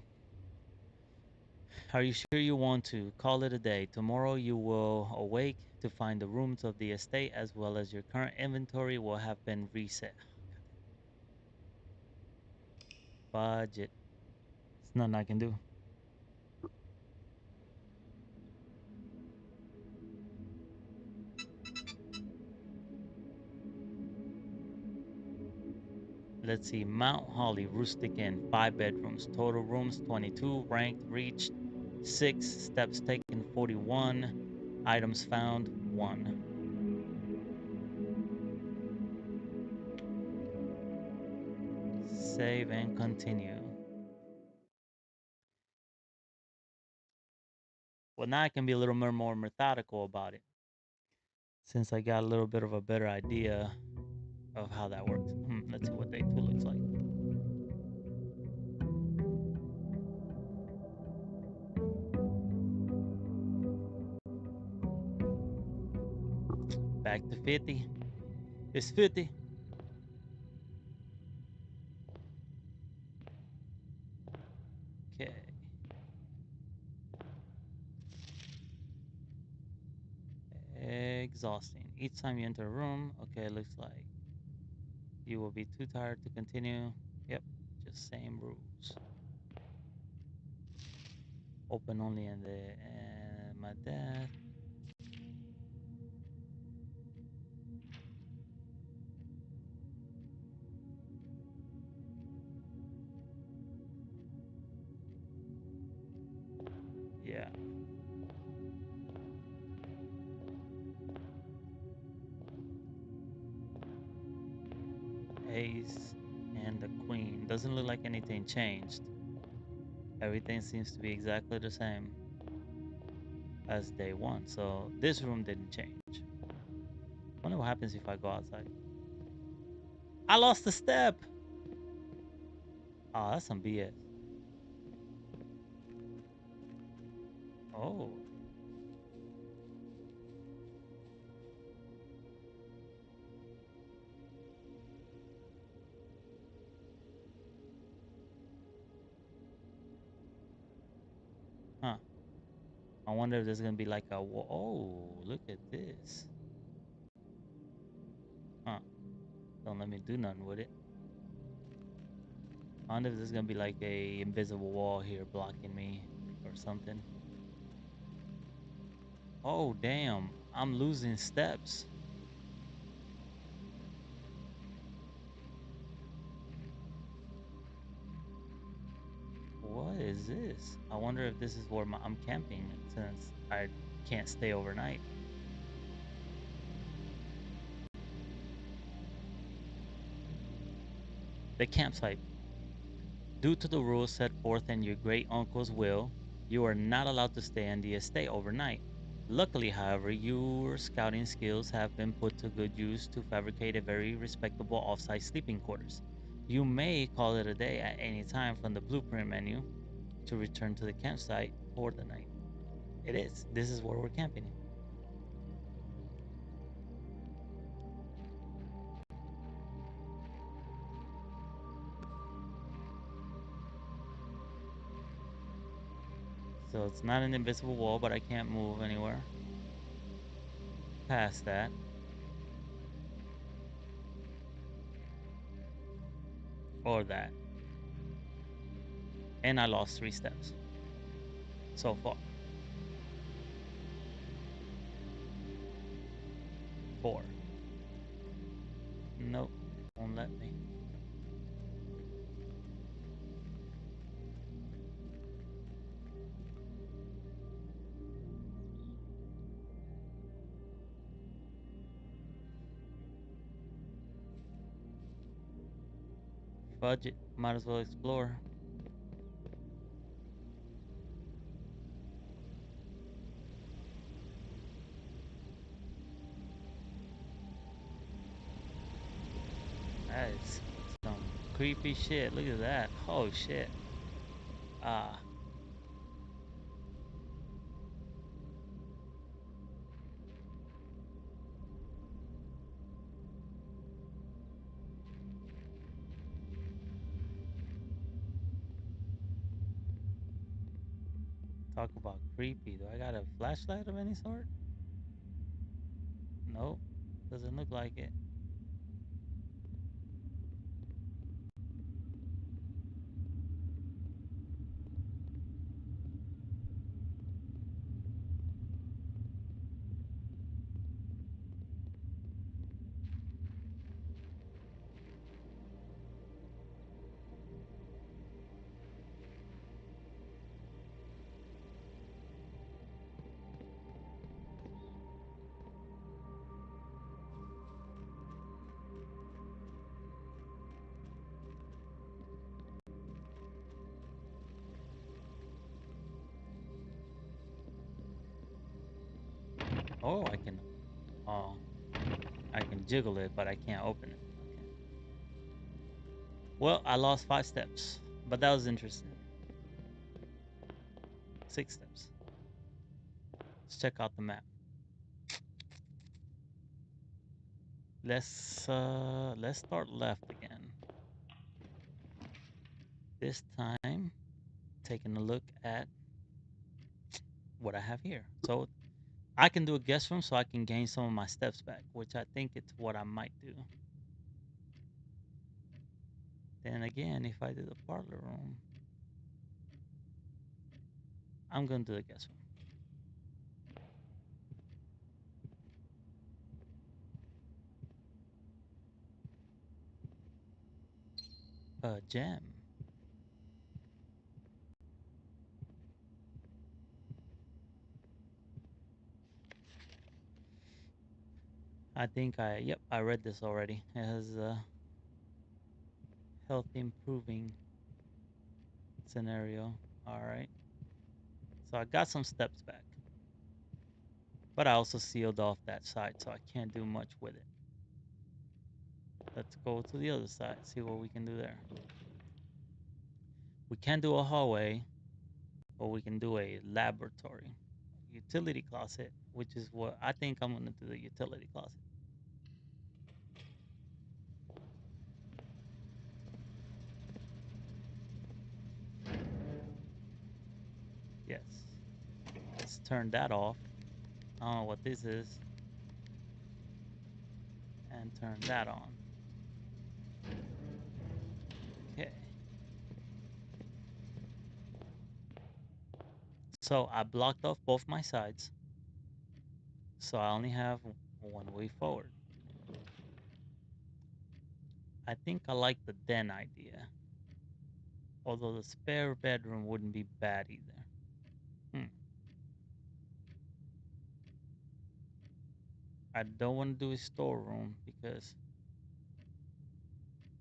Are you sure you want to? Call it a day. Tomorrow you will awake to find the rooms of the estate as well as your current inventory will have been reset. Budget. There's nothing I can do. Let's see. Mount Holly Rustic Inn, 5 bedrooms, total rooms 22, ranked reached 6, steps taken 41, items found 1. Save and continue. Well, now I can be a little more methodical about it since I got a little bit of a better idea of how that works. Let's see what day 2 looks like. Back to 50. It's 50. Okay. Exhausting. Each time you enter a room, okay, looks like you will be too tired to continue. Yep, just same rules. Open only in the my death. Yeah. Ace and the queen. Doesn't look like anything changed. Everything seems to be exactly the same as day 1. So this room didn't change. Wonder what happens if I go outside. I lost a step. Oh, that's some BS. Oh. I wonder if there's gonna be like a oh, look at this. Huh. Don't let me do nothing with it. I wonder if there's gonna be like a invisible wall here blocking me or something. Oh damn, I'm losing steps. What is this? I wonder if this is where I'm camping since I can't stay overnight. The campsite. Due to the rules set forth in your great uncle's will, you are not allowed to stay on the estate overnight. Luckily, however, your scouting skills have been put to good use to fabricate a very respectable off-site sleeping quarters. You may call it a day at any time from the blueprint menu to return to the campsite for the night. It is. This is where we're camping. So it's not an invisible wall, but I can't move anywhere past that. Or that. And I lost 3 steps so far. 4. Nope, it won't let me. Fudge it. Might as well explore. That is some creepy shit. Look at that. Oh shit. Ah. Talk about creepy. Do I got a flashlight of any sort? Nope. Doesn't look like it. Oh, I can. Oh, I can jiggle it, but I can't open it. Okay. Well, I lost 5 steps, but that was interesting. 6 steps. Let's check out the map. Let's start left again. This time, taking a look at what I have here. So I can do a guest room so I can gain some of my steps back, which I think it's what I might do. Then again, if I do the parlor room, I'm gonna do the guest room. Gem. I think yep, I read this already. It has a health improving scenario. All right. So I got some steps back, but I also sealed off that side, so I can't do much with it. Let's go to the other side, see what we can do there. We can do a hallway, or we can do a laboratory. Utility closet, which is what I think I'm gonna do, the utility closet. Yes. Let's turn that off. I don't know what this is. And turn that on. Okay. So I blocked off both my sides. So I only have one way forward. I think I like the den idea. Although the spare bedroom wouldn't be bad either. I don't want to do a storeroom because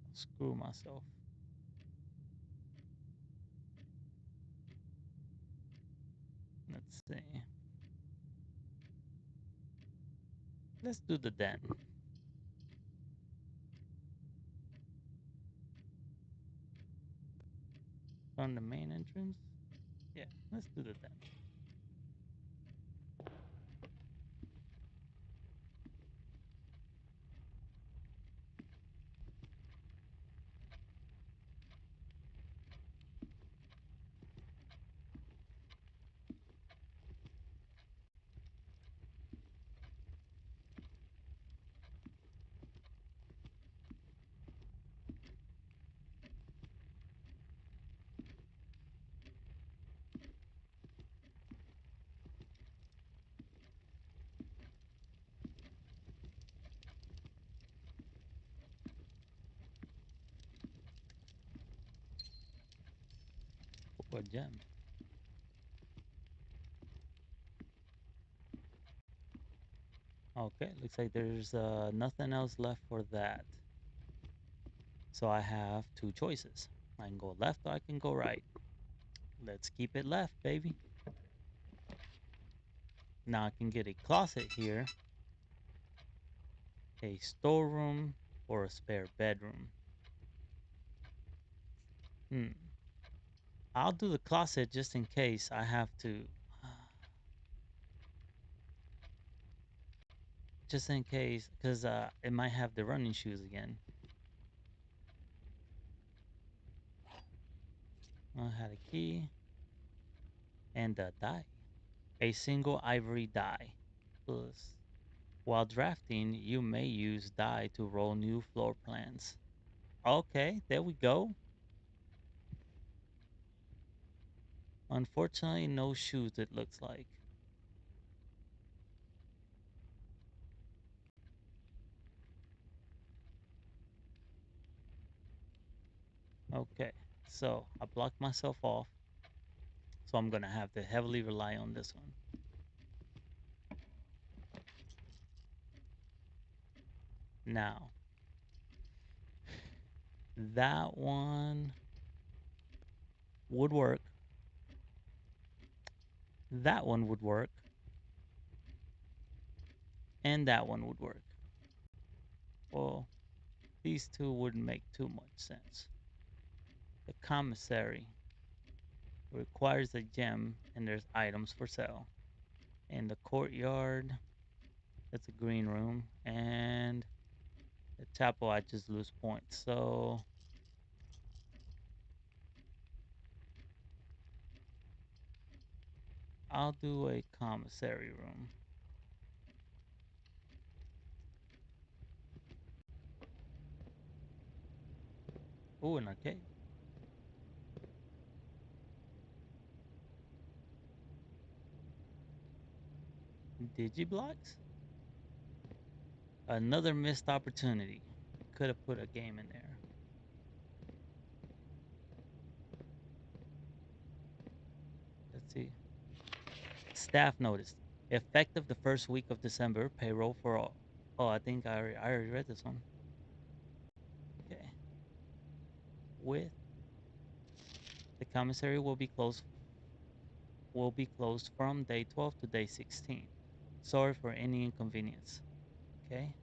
I'll screw myself. Let's see. Let's do the den. From the main entrance? Yeah, let's do the den. What gem? Okay, looks like there's nothing else left for that. So I have two choices. I can go left or I can go right. Let's keep it left, baby. Now I can get a closet here, a storeroom, or a spare bedroom. I'll do the closet just in case I have to. Just in case, because it might have the running shoes again. I had a key and a die. A single ivory die. Plus, while drafting, you may use die to roll new floor plans. Okay, there we go. Unfortunately, no shoes, it looks like. Okay, so I blocked myself off. So I'm going to have to heavily rely on this one. Now, that one would work. That one would work. And that one would work. Well, these two wouldn't make too much sense. The commissary requires a gem and there's items for sale. In the courtyard, that's a green room. And the chapel, I just lose points. So I'll do a commissary room. Oh, an arcade. Digiblocks? Another missed opportunity. Could have put a game in there. Let's see. Staff notice. Effective the first week of December, payroll for all. Oh, I think I already read this one. Okay. With the commissary will be closed from day 12 to day 16. Sorry for any inconvenience. Okay.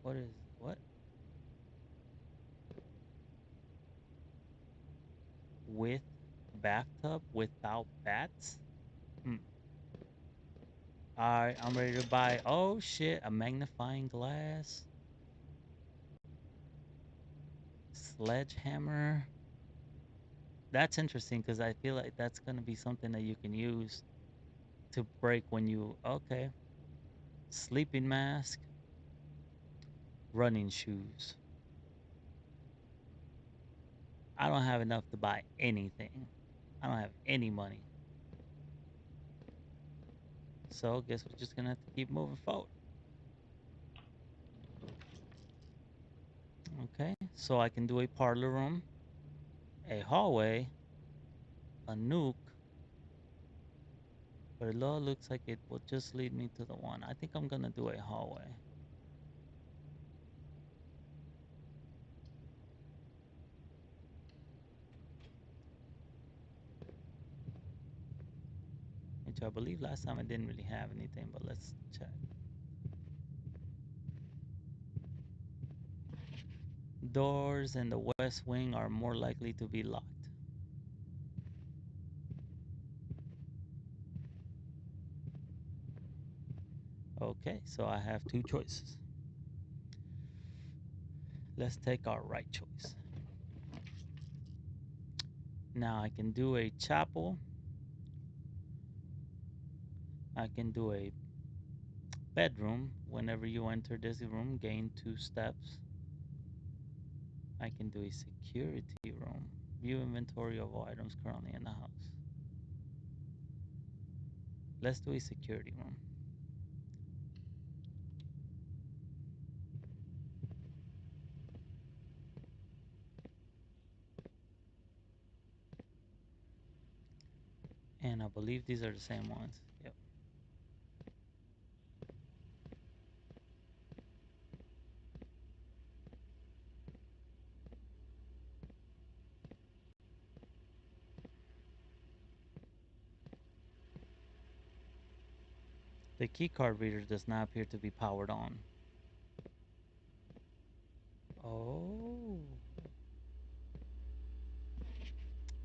What? With bathtub without bats? Hmm. All right, I'm ready to buy. Oh shit, a magnifying glass, sledgehammer, That's interesting because I feel like that's gonna be something that you can use to break when you okay. Sleeping mask, running shoes. I don't have enough to buy anything. I don't have any money. So I guess we're just gonna have to keep moving forward. Okay, so I can do a parlor room, a hallway, a nuke, but it all looks like it will just lead me to the one. I think I'm gonna do a hallway. Which I believe last time I didn't really have anything, but let's check. Doors in the west wing are more likely to be locked. Okay, so I have two choices. Let's take our right choice. Now I can do a chapel. I can do a bedroom. Whenever you enter this room, gain 2 steps. I can do a security room. View inventory of all items currently in the house. Let's do a security room. And I believe these are the same ones. Yep. The keycard reader does not appear to be powered on. Oh.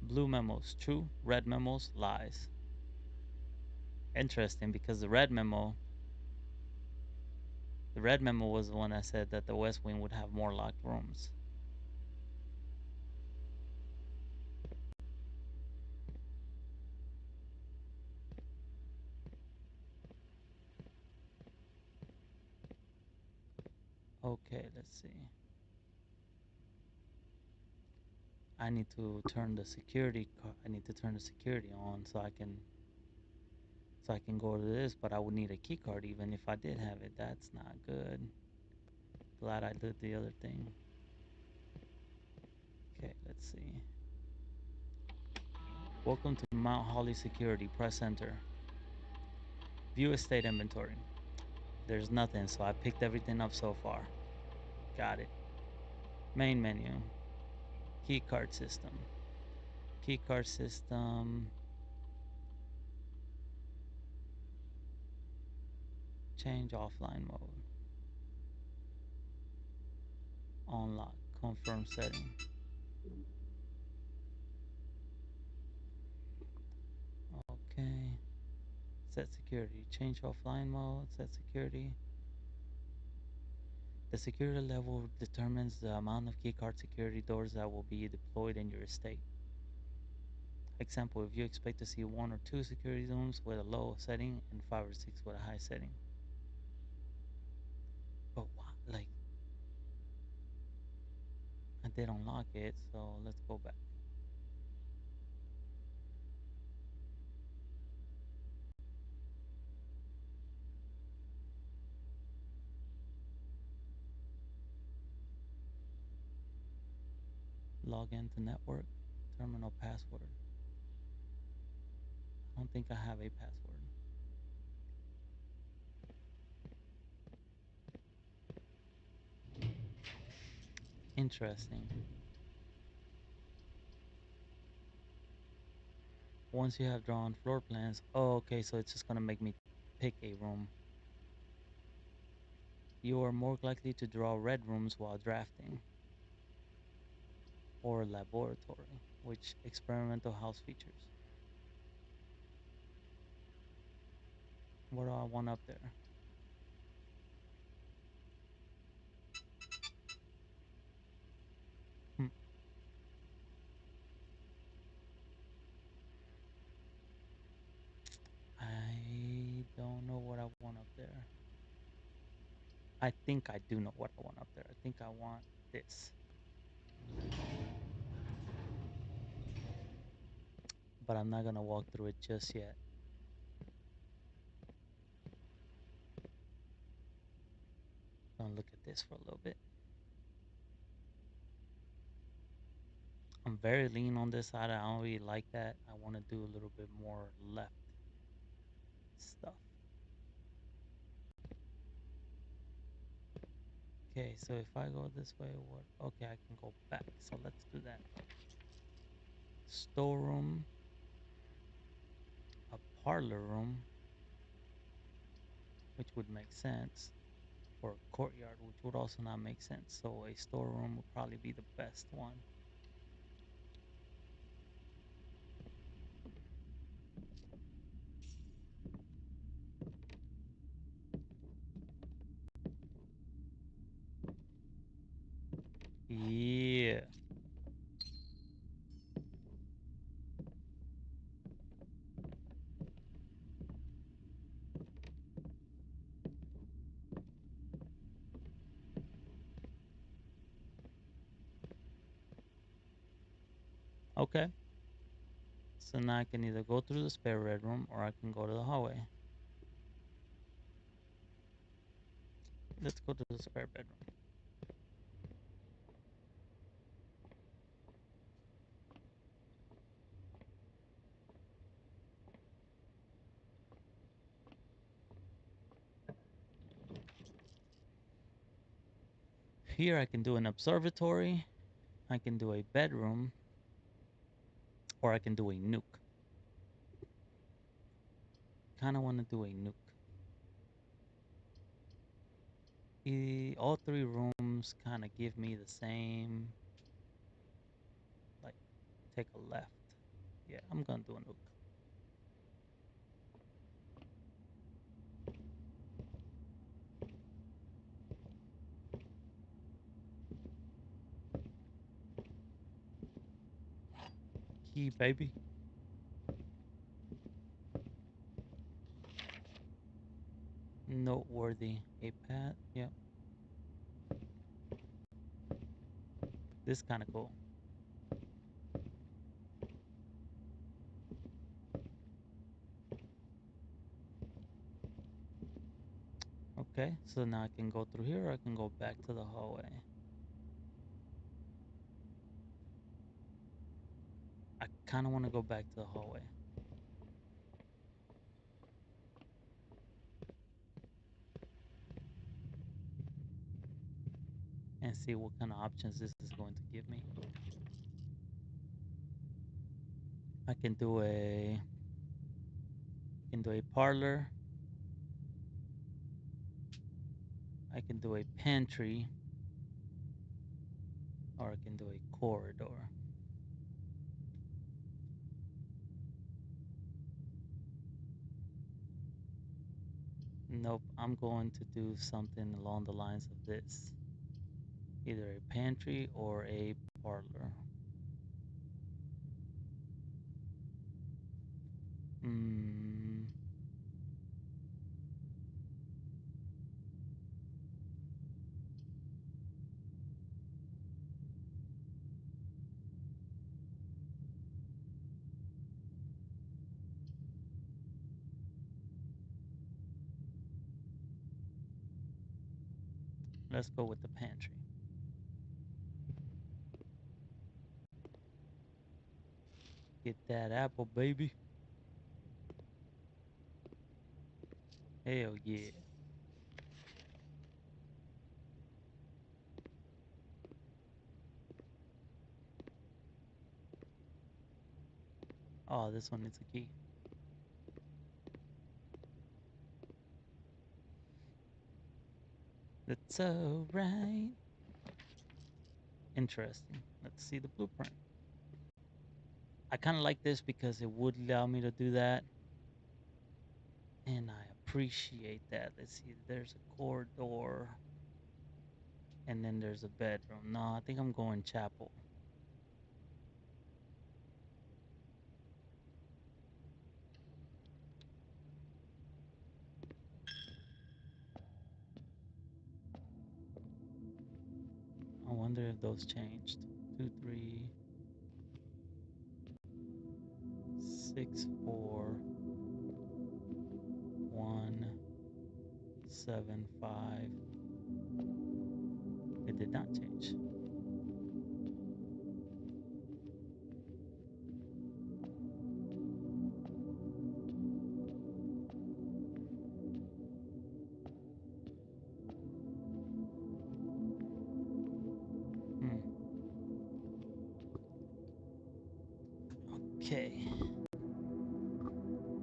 Blue memos, true. Red memos, lies. Interesting, because the red memo was the one that said that the West Wing would have more locked rooms. Okay, let's see. I need to turn the security on so I can go to this, but I would need a key card even if I did have it. That's not good. Glad I did the other thing. Okay, let's see. Welcome to Mount Holly Security. Press enter. View estate inventory. There's nothing, so I picked everything up so far. Got it. Main menu. Key card system. Key card system. Change offline mode. Unlock. Confirm setting. Okay. Set security. Change offline mode. Set security. The security level determines the amount of keycard security doors that will be deployed in your estate. Example, if you expect to see 1 or 2 security rooms with a low setting and 5 or 6 with a high setting. But what? Like, I did unlock it, so let's go back. Log into network, terminal password. I don't think I have a password. Interesting. Once you have drawn floor plans, oh, okay, so it's just gonna make me pick a room. You are more likely to draw red rooms while drafting. Or laboratory, which experimental house features. What do I want up there? Hmm. there. I think I do know what I want up there. I think I want this. But I'm not gonna walk through it just yet. Gonna look at this for a little bit. I'm very lean on this side. I don't really like that. I want to do a little bit more left stuff. Okay, so if I go this way, what? Okay, I can go back. So let's do that. Storeroom, a parlor room, which would make sense, or a courtyard, which would also not make sense. So a storeroom would probably be the best one. Yeah. Okay. So now I can either go through the spare bedroom or I can go to the hallway. Let's go to the spare bedroom. Here I can do an observatory, I can do a bedroom, or I can do a nuke. Kind of want to do a nuke. All three rooms kind of give me the same, like, take a left. Yeah, I'm gonna do a nuke. Key, baby. Noteworthy. A pad. Yep. This kind of cool. Okay, so now I can go through here, or I can go back to the hallway. I kind of want to go back to the hallway. And see what kind of options this is going to give me. I can do a parlor. I can do a pantry, or I can do a corridor. Nope, I'm going to do something along the lines of this. Either a pantry or a parlor. Hmm. Let's go with the pantry. Get that apple, baby. Hell yeah. Oh, this one needs a key. That's alright. Interesting. Let's see the blueprint. I kind of like this because it would allow me to do that. And I appreciate that. Let's see. There's a corridor. And then there's a bedroom. No, I think I'm going chapel. if those changed. 2, 3, 6, 4, 1, 7, 5. It did not change. Okay.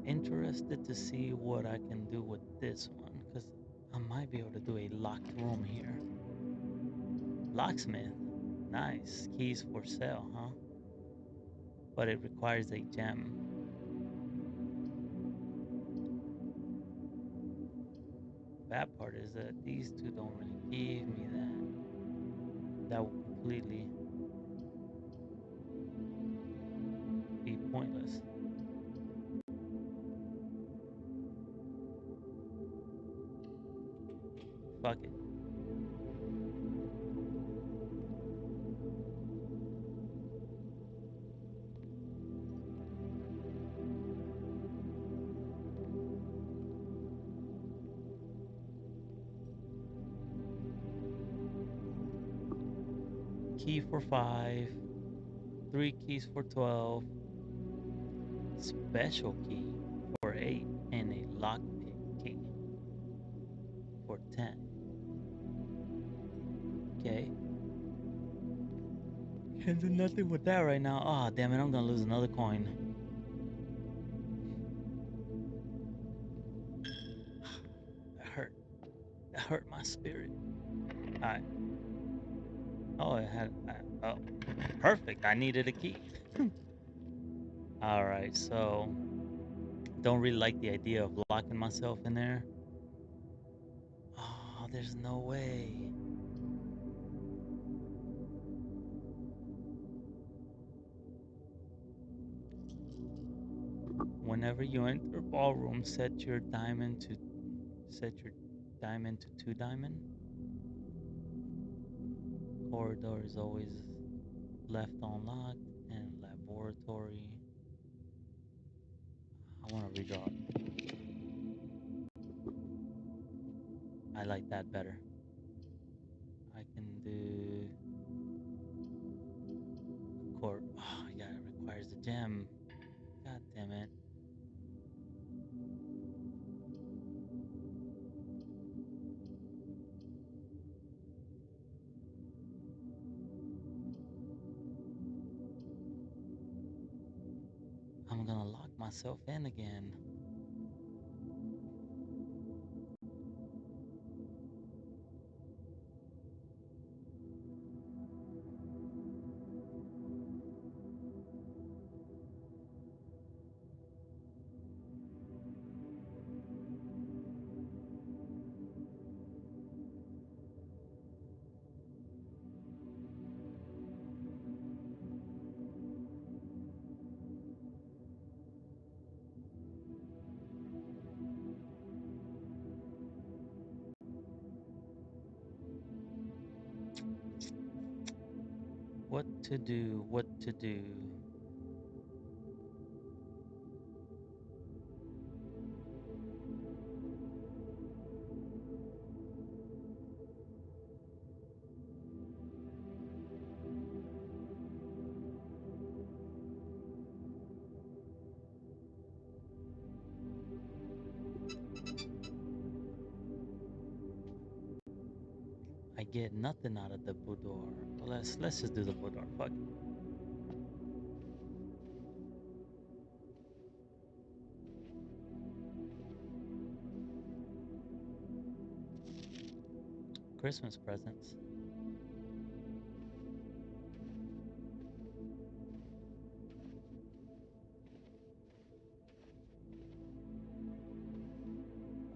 Interested to see what I can do with this one, because I might be able to do a locked room here. Locksmith. Nice. Keys for sale, huh? But it requires a gem. Bad part is that these two don't really give me that. That will completely be pointless. Fuck it. Key for 5, 3 keys for 12, special key for 8, and a lockpick key for 10. Okay. Can't do nothing with that right now. Ah, oh, damn it, I'm gonna lose another coin. That hurt. That hurt my spirit. Alright. Oh, it had. Oh, perfect. I needed a key. Alright, so. Don't really like the idea of locking myself in there. Oh, there's no way. Whenever you enter a ballroom, set your diamond to 2 diamond. Corridor is always left unlocked, and laboratory. I want to redraw it. I like that better. I can do court. Oh yeah, it requires a gem. God damn it. I'm gonna lock myself in again. What to do? What to do? I get nothing out of the boudoir. Well, let's just do the boudoir. Fuck it. Christmas presents.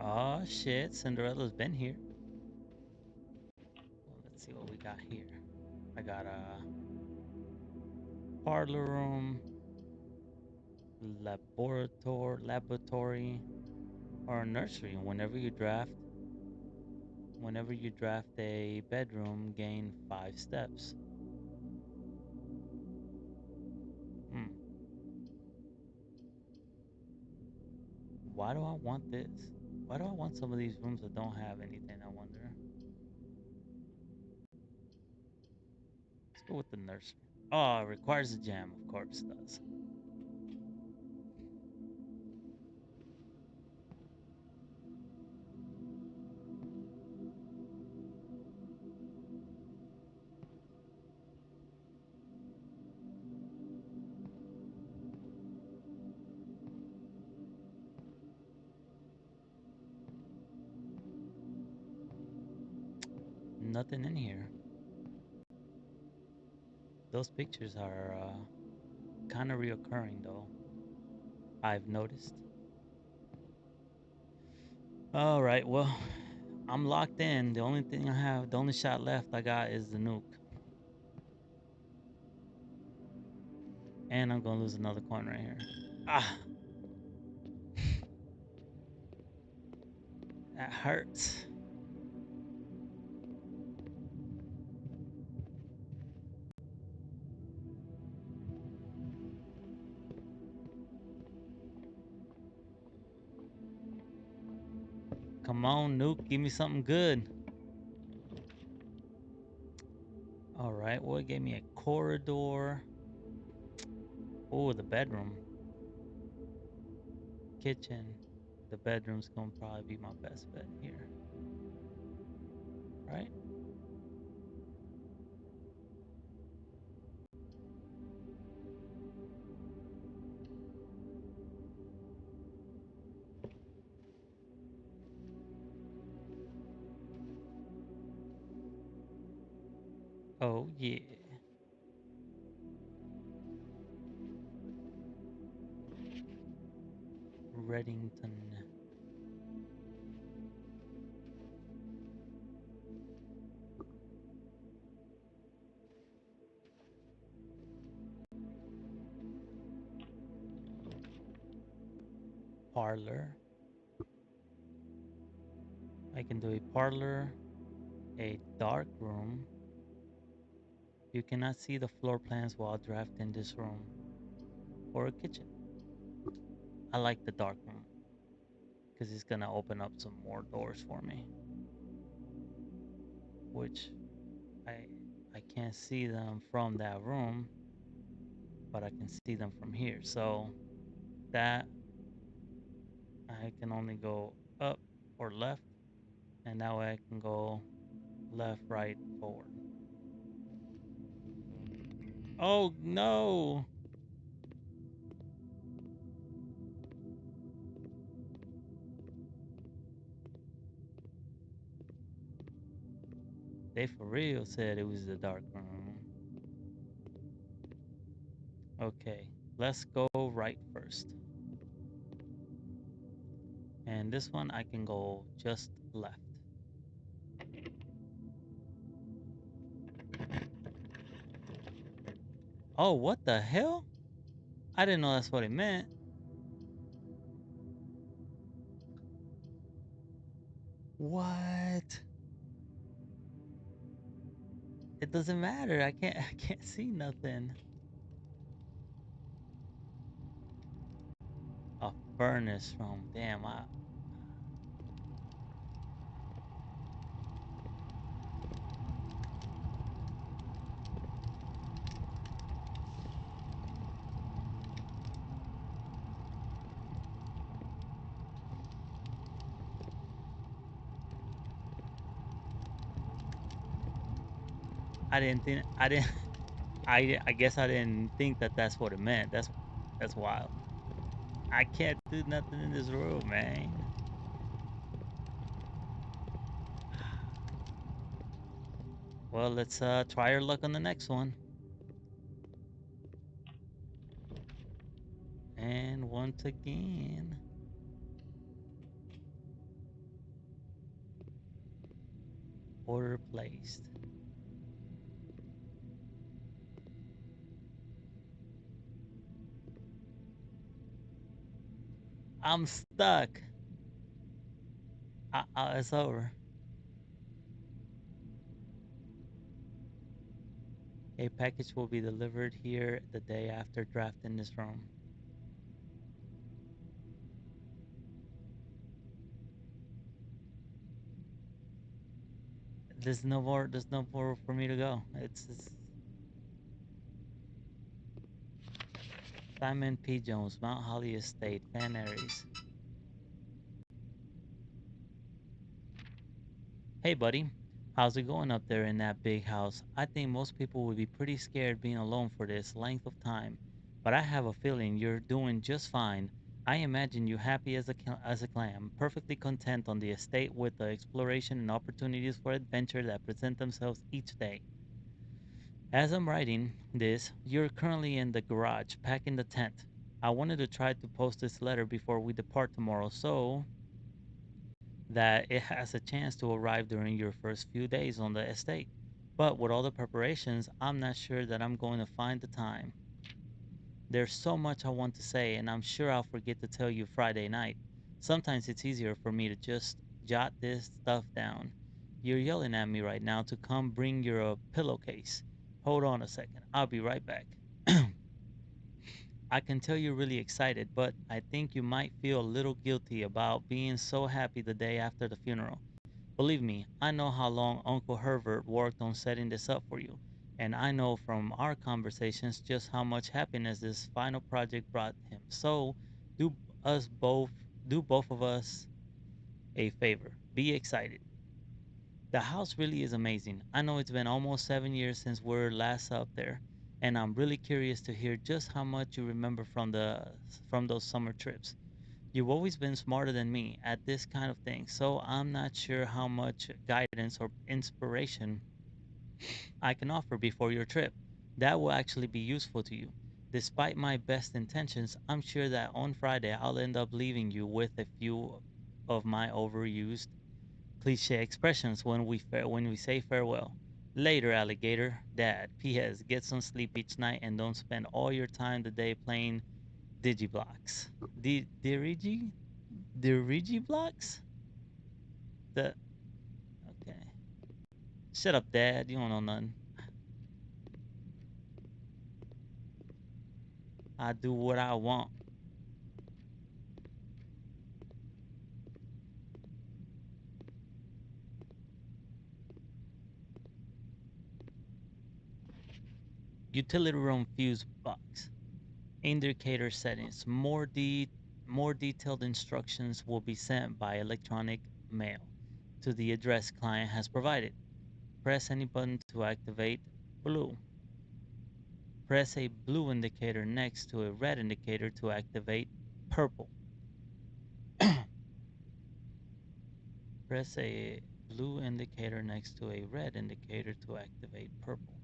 Oh shit, Cinderella's been here. Well, let's see what we got here. I got a parlor room, laboratory, or a nursery. Whenever you draft a bedroom, gain 5 steps. Why do I want this? Why do I want some of these rooms that don't have anything, I wonder? Let's go with the nursery. Oh, it requires a gem, of course it does. Nothing in here. Those pictures are kind of reoccurring though, I've noticed. All right, well, I'm locked in. The only thing I have, the only shot left I got is the nuke. And I'm gonna lose another coin right here. Ah, that hurts. Come on, nuke, give me something good. All right, well, it gave me a corridor. Oh, the bedroom. Kitchen. The bedroom's gonna probably be my best bet here. Right? Oh, yeah. Reddington. Parlor. I can do a parlor, a dark room. You cannot see the floor plans while drafting this room. Or a kitchen. I like the dark room because it's gonna open up some more doors for me, which I I can't see them from that room, but I can see them from here. So that I can only go up or left, and that way I can go left, right, forward. Oh no! They for real said it was the dark room. Okay, let's go right first. And this one I can go just left. Oh, what the hell? I didn't know that's what it meant. What? It doesn't matter. I can't see nothing. A furnace room. Damn, I didn't think I didn't I guess I didn't think that that's what it meant. That's wild. I can't do nothing in this room, man. Well, let's try our luck on the next one. And once again, order placed. I'm stuck. It's over. A package will be delivered here the day after drafting this room. There's no more for me to go. It's Simon P. Jones, Mount Holly Estate, Fan Aries. Hey, buddy. How's it going up there in that big house? I think most people would be pretty scared being alone for this length of time, but I have a feeling you're doing just fine. I imagine you happy as as a clam, perfectly content on the estate with the exploration and opportunities for adventure that present themselves each day. As I'm writing this, you're currently in the garage packing the tent. I wanted to try to post this letter before we depart tomorrow so that it has a chance to arrive during your first few days on the estate. But with all the preparations, I'm not sure that I'm going to find the time. There's so much I want to say, and I'm sure I'll forget to tell you Friday night. Sometimes it's easier for me to just jot this stuff down. You're yelling at me right now to come bring your pillowcase. Hold on a second, I'll be right back. I can tell you're really excited, but I think you might feel a little guilty about being so happy the day after the funeral. Believe me, I know how long Uncle Herbert worked on setting this up for you, and I know from our conversations just how much happiness this final project brought him. So, do us both, do both of us a favor. Be excited. The house really is amazing. I know it's been almost 7 years since we're last up there, and I'm really curious to hear just how much you remember from those summer trips. You've always been smarter than me at this kind of thing, so I'm not sure how much guidance or inspiration I can offer before your trip. That will actually be useful to you. Despite my best intentions, I'm sure that on Friday I'll end up leaving you with a few of my overused cliche expressions when we say farewell. Later, alligator. Dad. P.S. Get some sleep each night and don't spend all your time today playing Digiblocks. Dirigi? Digiblocks? The okay. Shut up, Dad. You don't know nothing. I do what I want. Utility room fuse box. Indicator settings. More detailed instructions will be sent by electronic mail to the address client has provided. Press any button to activate blue. Press a blue indicator next to a red indicator to activate purple. Press a blue indicator next to a red indicator to activate purple.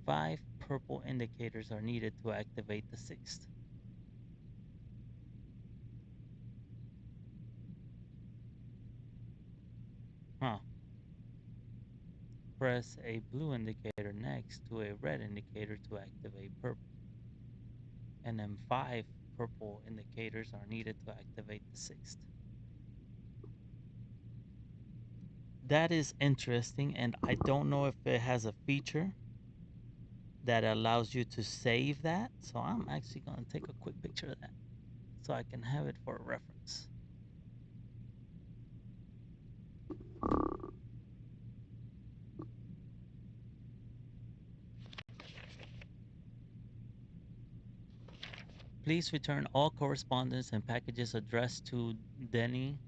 5 purple indicators are needed to activate the sixth. Huh. Press a blue indicator next to a red indicator to activate purple. And then 5 purple indicators are needed to activate the sixth. That is interesting, and I don't know if it has a feature that allows you to save that. So I'm actually going to take a quick picture of that so I can have it for a reference. Please return all correspondence and packages addressed to Denny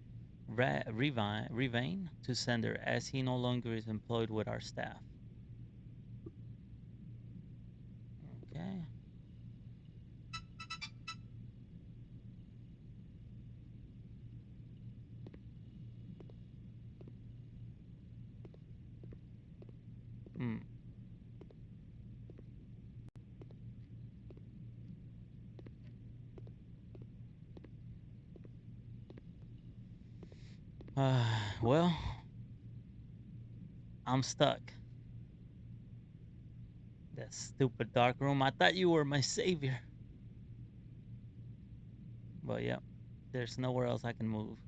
Revine to sender as he no longer is employed with our staff. Okay. Hmm. Well, I'm stuck. That stupid dark room. I thought you were my savior. But yeah, there's nowhere else I can move.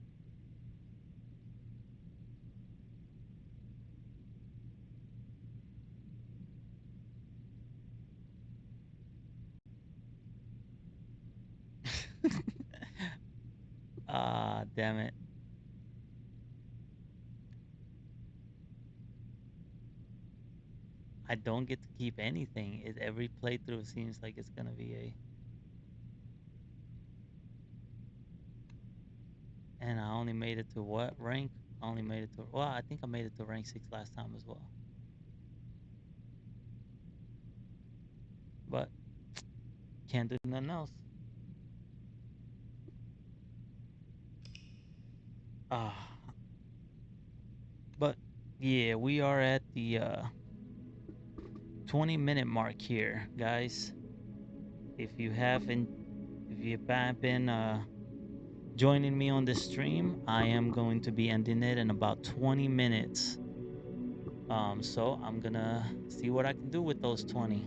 Ah, damn it. I don't get to keep anything. Every playthrough seems like it's gonna be a. And I only made it to what rank? I only made it to. Well, I think I made it to rank 6 last time as well. But can't do nothing else. Ah, but yeah, we are at the 20-minute mark here, guys. If you haven't, if you've been joining me on this stream, I am going to be ending it in about 20 minutes. So I'm gonna see what I can do with those 20.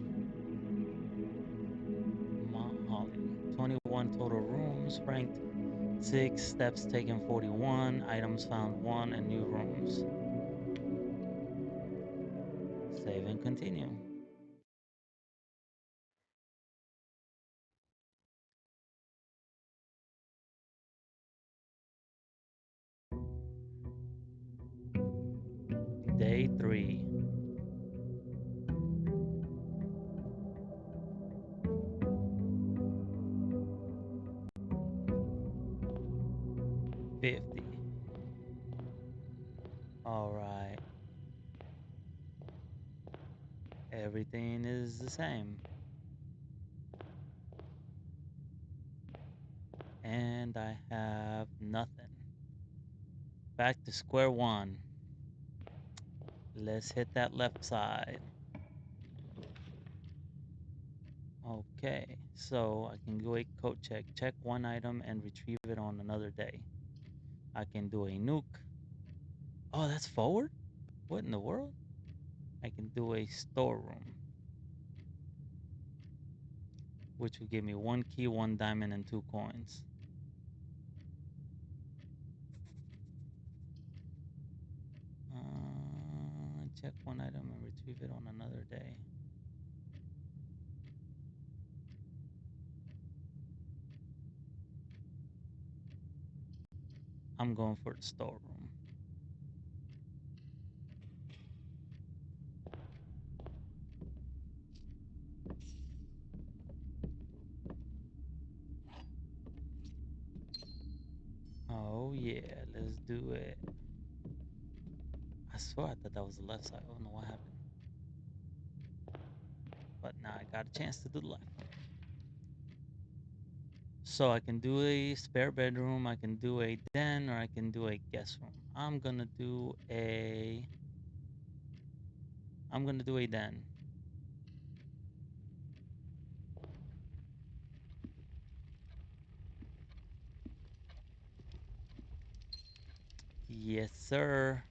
Mount Holly, 21 total rooms, ranked 6, steps taken 41, items found 1, and new rooms. Save and continue. Day 3. 50. All right. Everything is the same. And I have nothing. Back to square one. Let's hit that left side. Okay, so I can do a code check. Check one item and retrieve it on another day. I can do a nuke. Oh, that's forward? What in the world? I can do a storeroom, which will give me 1 key, 1 diamond, and 2 coins. Check one item and retrieve it on another day. I'm going for the storeroom. Oh yeah, let's do it. I swear I thought that was the left side. I don't know what happened. But now I got a chance to do the left. So I can do a spare bedroom, I can do a den, or I can do a guest room. I'm gonna do a den. Yes, sir.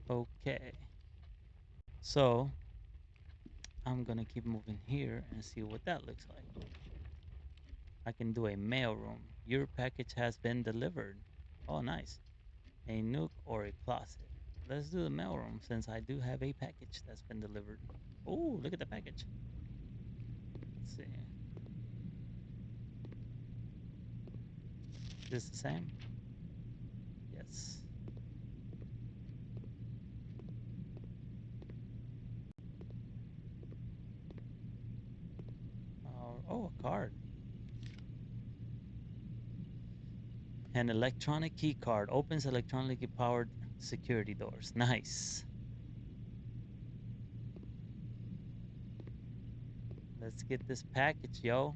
Okay. So I'm gonna keep moving here and see what that looks like. I can do a mail room. Your package has been delivered. Oh, nice. A nook or a closet. Let's do the mail room since I do have a package that's been delivered. Oh, look at the package. Let's see. Is this the same? Yes. Oh, a card. An electronic key card opens electronically powered security doors. Nice. Let's get this package, yo.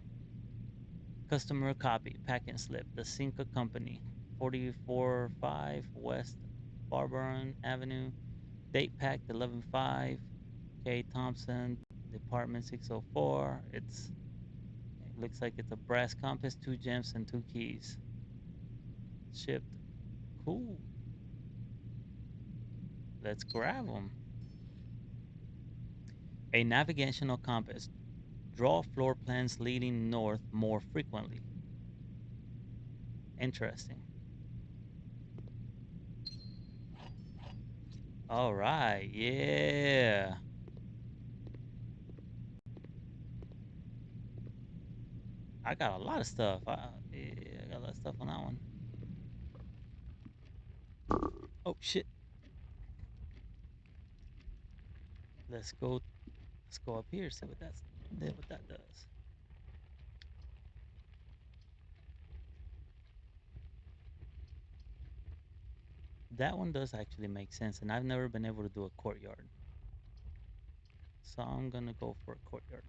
Customer copy, packing slip, the Cinca Company, 445 West Barbaron Avenue, date packed 11/5, K. Thompson, Department 604. It looks like it's a brass compass, 2 gems, and 2 keys. Shipped. Cool. Let's grab them. A navigational compass. Draw floor plans leading north more frequently. Interesting. All right. Yeah. I got a lot of stuff. Yeah, I got a lot of stuff on that one. Oh shit. Let's go. Let's go up here. See what that does. That one does actually make sense, and I've never been able to do a courtyard. So I'm gonna go for a courtyard.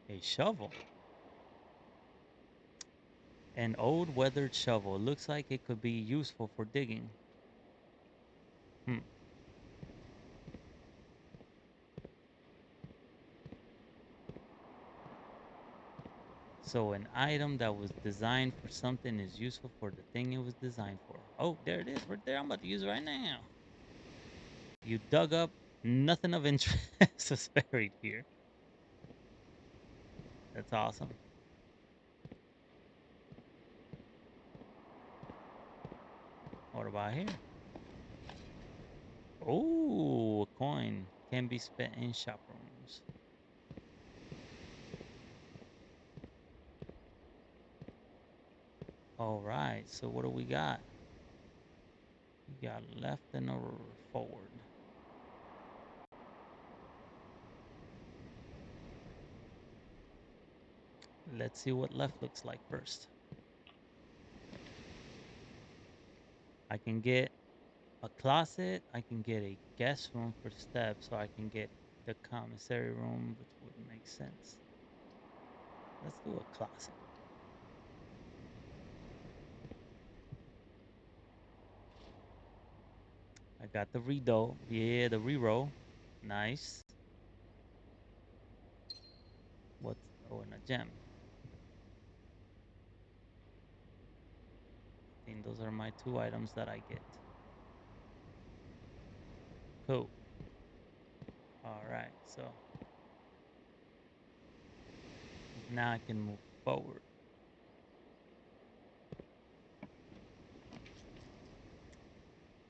A shovel. An old weathered shovel. Looks like it could be useful for digging. Hmm. So an item that was designed for something is useful for the thing it was designed for. Oh, there it is, right there. I'm about to use it right now. You dug up nothing of interest is buried here. That's awesome. What about here? Oh, a coin can be spent in shop rooms. All right, so what do we got? We got left and a forward. Let's see what left looks like first. I can get a closet. I can get a guest room for steps, so I can get the commissary room, which would make sense. Let's do a closet. I got the redo. Yeah, the reroll. Nice. What's and a gem. I think those are my two items that I get. Cool. All right, so now I can move forward.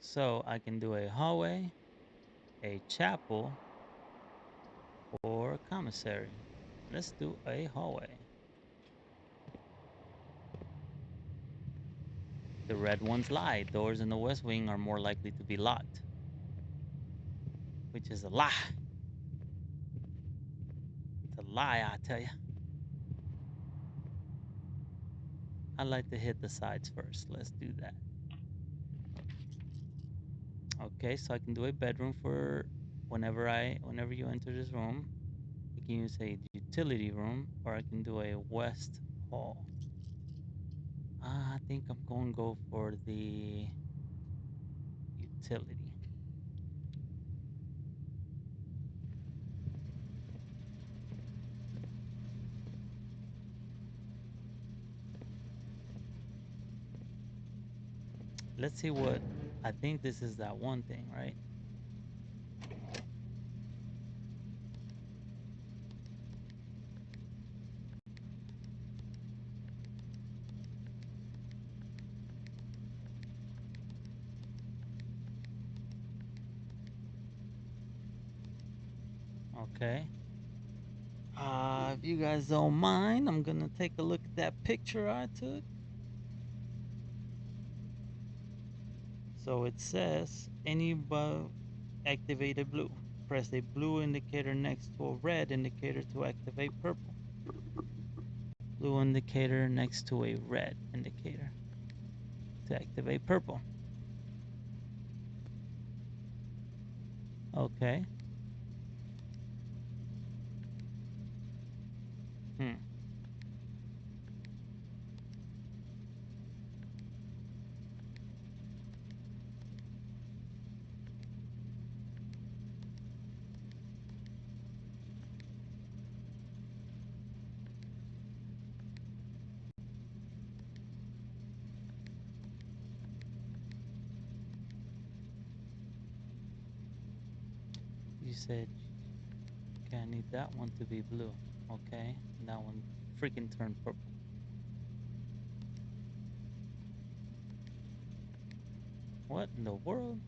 So I can do a hallway, a chapel, or a commissary. Let's do a hallway. The red ones lie. Doors in the West Wing are more likely to be locked, which is a lie. It's a lie, I tell you. I like to hit the sides first. Let's do that. Okay, so I can do a bedroom for whenever you enter this room. I can use a utility room, or I can do a west hall. I think I'm going to go for the utility. Let's see what, I think this is that one thing, right? Okay. If you guys don't mind, I'm gonna take a look at that picture I took. So it says any above activated blue. Press a blue indicator next to a red indicator to activate purple. Blue indicator next to a red indicator to activate purple. Okay. Hmm. You said, okay, I need that one to be blue. Okay. And that one freaking turned purple. What in the world?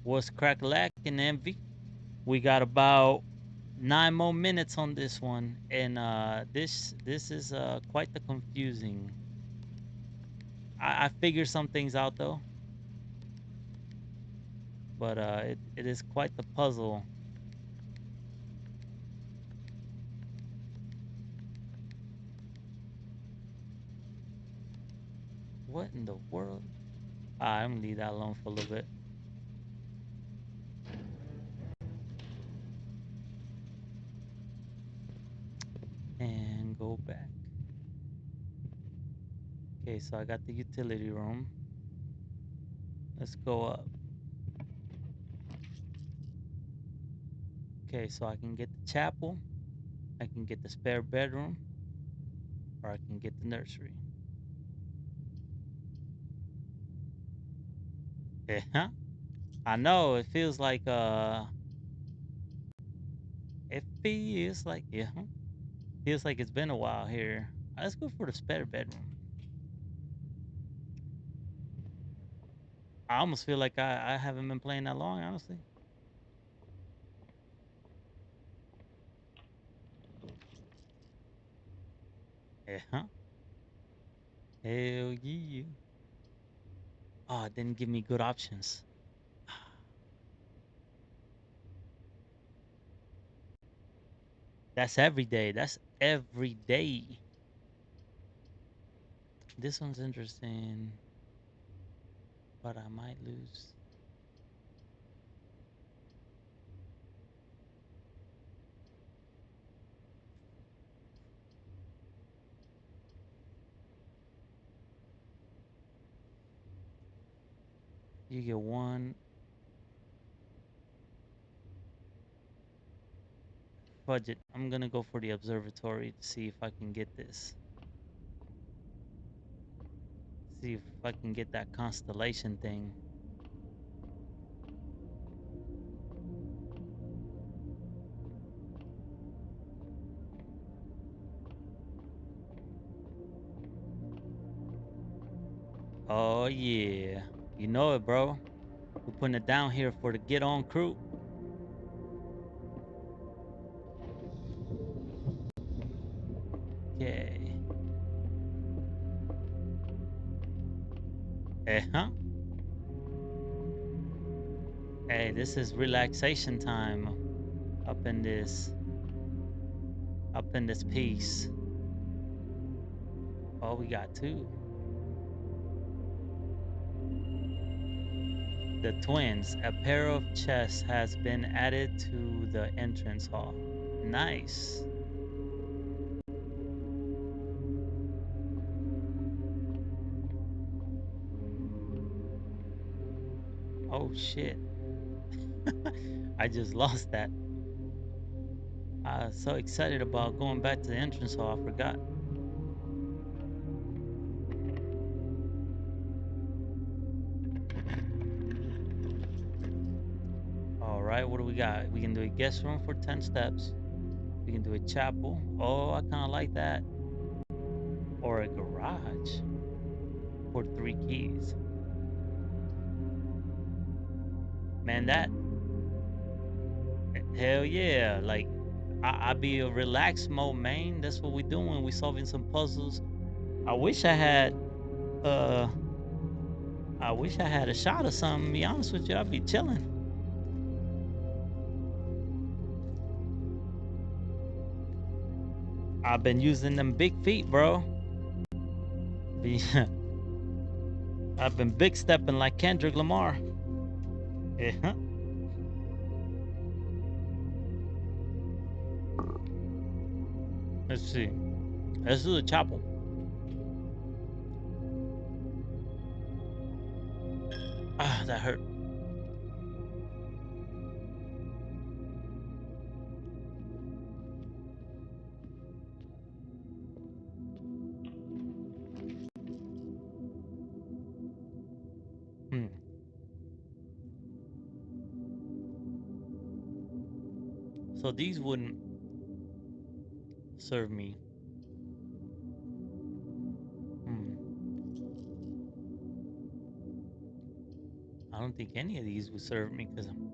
What's crack-lacking, Envy? We got about 9 more minutes on this one, and this is quite the confusing. I figured some things out though, but it is quite the puzzle. What in the world? I'm gonna leave that alone for a little bit. And go back. Okay, so I got the utility room. Let's go up. Okay, so I can get the chapel, I can get the spare bedroom, or I can get the nursery. Yeah, I know it feels like it feels like feels like it's been a while here. Let's go for the spare bedroom. I almost feel like I haven't been playing that long, honestly. Yeah, hell yeah. Oh, it didn't give me good options. That's every day. That's every day. This one's interesting, but I might lose. You get one. Fudge it. I'm gonna go for the observatory to see if I can get this. See if I can get that constellation thing. Oh yeah. You know it, bro. We're putting it down here for the get on crew. Okay. Huh? Hey, this is relaxation time up in this piece. Oh, we got two. The twins. A pair of chests has been added to the entrance hall. Nice. Oh shit. I just lost that. I was so excited about going back to the entrance hall, I forgot. All right, what do we got? We can do a guest room for 10 steps. We can do a chapel. Oh, I kind of like that. Or a garage for 3 keys. Man, that, hell yeah. Like, I be a relaxed mode, man. That's what we doing. We solving some puzzles. I wish I had, uh, I wish I had a shot or something. To be honest with you, I'd be chilling. I've been using them big feet, bro. Be I've been big stepping like Kendrick Lamar. Yeah. Let's see. Let's do the chapel. Ah, that hurt. Hmm. So these wouldn't serve me. Hmm. I don't think any of these would serve me because hmm.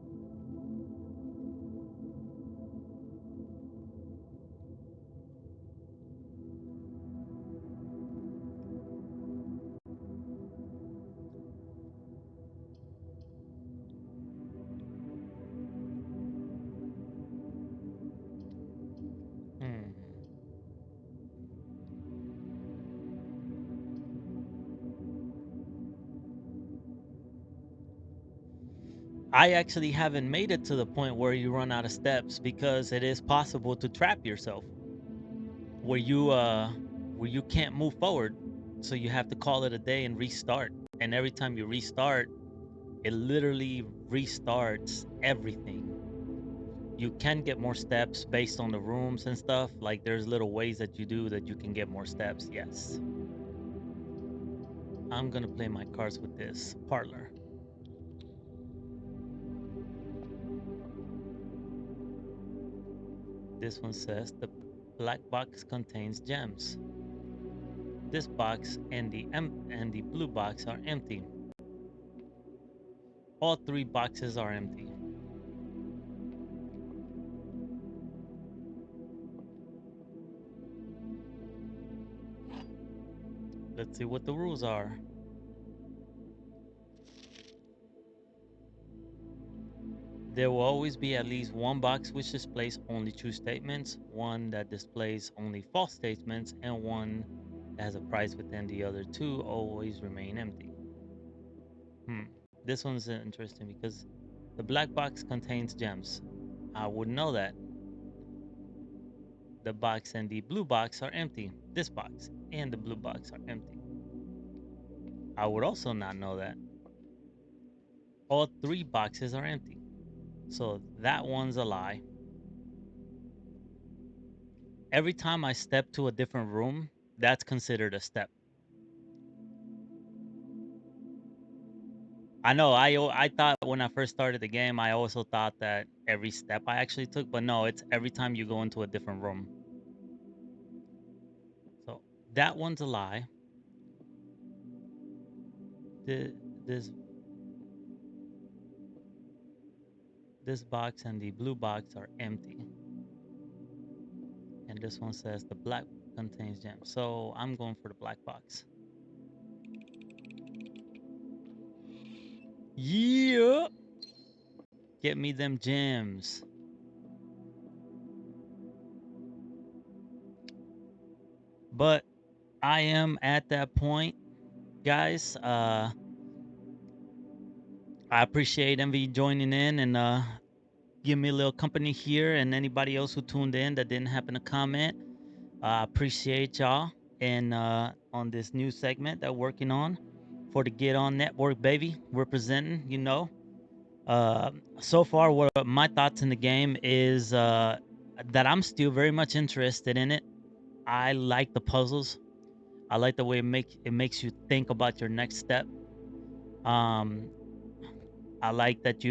I actually haven't made it to the point where you run out of steps because it is possible to trap yourself where you can't move forward. So you have to call it a day and restart. And every time you restart, it literally restarts everything. You can get more steps based on the rooms and stuff. Like there's little ways that you do that you can get more steps. Yes. I'm gonna play my cards with this parlor. This one says the black box contains gems. This box and the blue box are empty. All three boxes are empty. Let's see what the rules are. There will always be at least one box which displays only true statements, one that displays only false statements, and one that has a prize within. The other two always remain empty. Hmm. This one's interesting because the black box contains gems. I would know that. The box and the blue box are empty. This box and the blue box are empty. I would also not know that. All three boxes are empty. So that one's a lie. Every time I step to a different room, that's considered a step. I know I thought when I first started the game, I also thought that every step I actually took, but no, it's every time you go into a different room. So that one's a lie. The, this this box and the blue box are empty. And this one says the black contains gems. So I'm going for the black box. Yeah. Get me them gems. But I am at that point, guys. I appreciate Envy joining in and give me a little company here, and anybody else who tuned in that didn't happen to comment. I appreciate y'all and on this new segment that we're working on for the Get On Network, baby. Representing, you know. So far, what my thoughts in the game is that I'm still very much interested in it. I like the puzzles. I like the way it makes you think about your next step. Um, I like that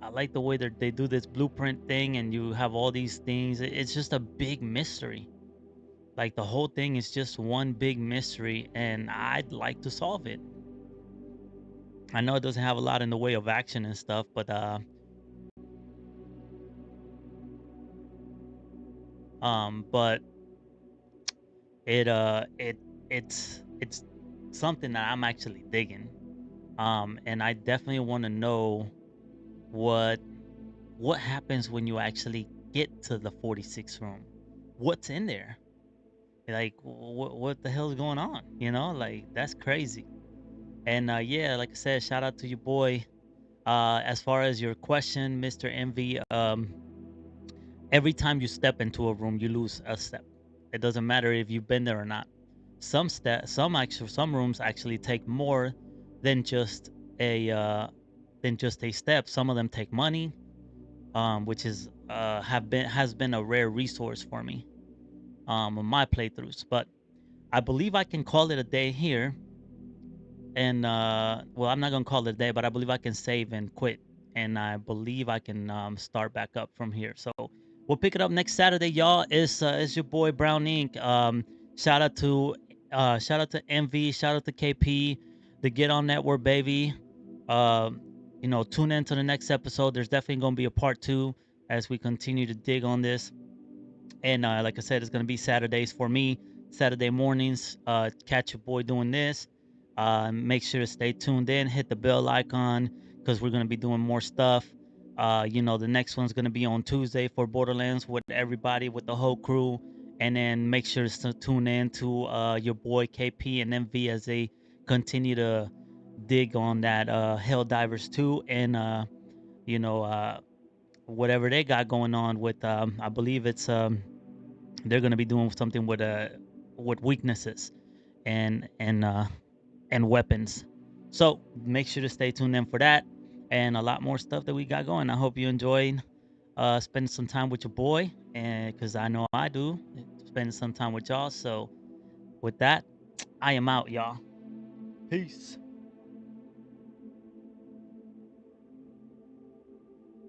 I like the way that they do this blueprint thing and you have all these things. It's just a big mystery. Like the whole thing is just one big mystery and I'd like to solve it. I know it doesn't have a lot in the way of action and stuff, but but it's something that I'm actually digging. And I definitely want to know what what happens when you actually get to the 46th room. What's in there? Like what the hell is going on? You know, like that's crazy. And yeah, like I said, shout out to your boy. As far as your question, Mr. Envy, every time you step into a room, you lose a step. It doesn't matter if you've been there or not. Some rooms actually take more than just a step. Some of them take money, which is has been a rare resource for me on my playthroughs. But I believe I can call it a day here. And well, I'm not gonna call it a day, but I believe I can save and quit, and I believe I can start back up from here. So we'll pick it up next Saturday, y'all. It's your boy Brown Ink. Shout out to MV, shout out to KP. the Get On Network, baby. Um, tune in to the next episode. There's definitely gonna be a part two as we continue to dig on this. And like I said, it's gonna be Saturdays for me, Saturday mornings. Catch your boy doing this. Make sure to stay tuned in. Hit the bell icon because we're gonna be doing more stuff. The next one's gonna be on Tuesday for Borderlands with everybody, with the whole crew. And then make sure to tune in to your boy KP and MV as they continue to dig on that Helldivers 2 and you know uh, whatever they got going on with. I believe it's they're going to be doing something with weaknesses and weapons. So make sure to stay tuned in for that and a lot more stuff that we got going. I hope you enjoyed spending some time with your boy, and because I know I do, spending some time with y'all. So with that, I am out, y'all. Peace.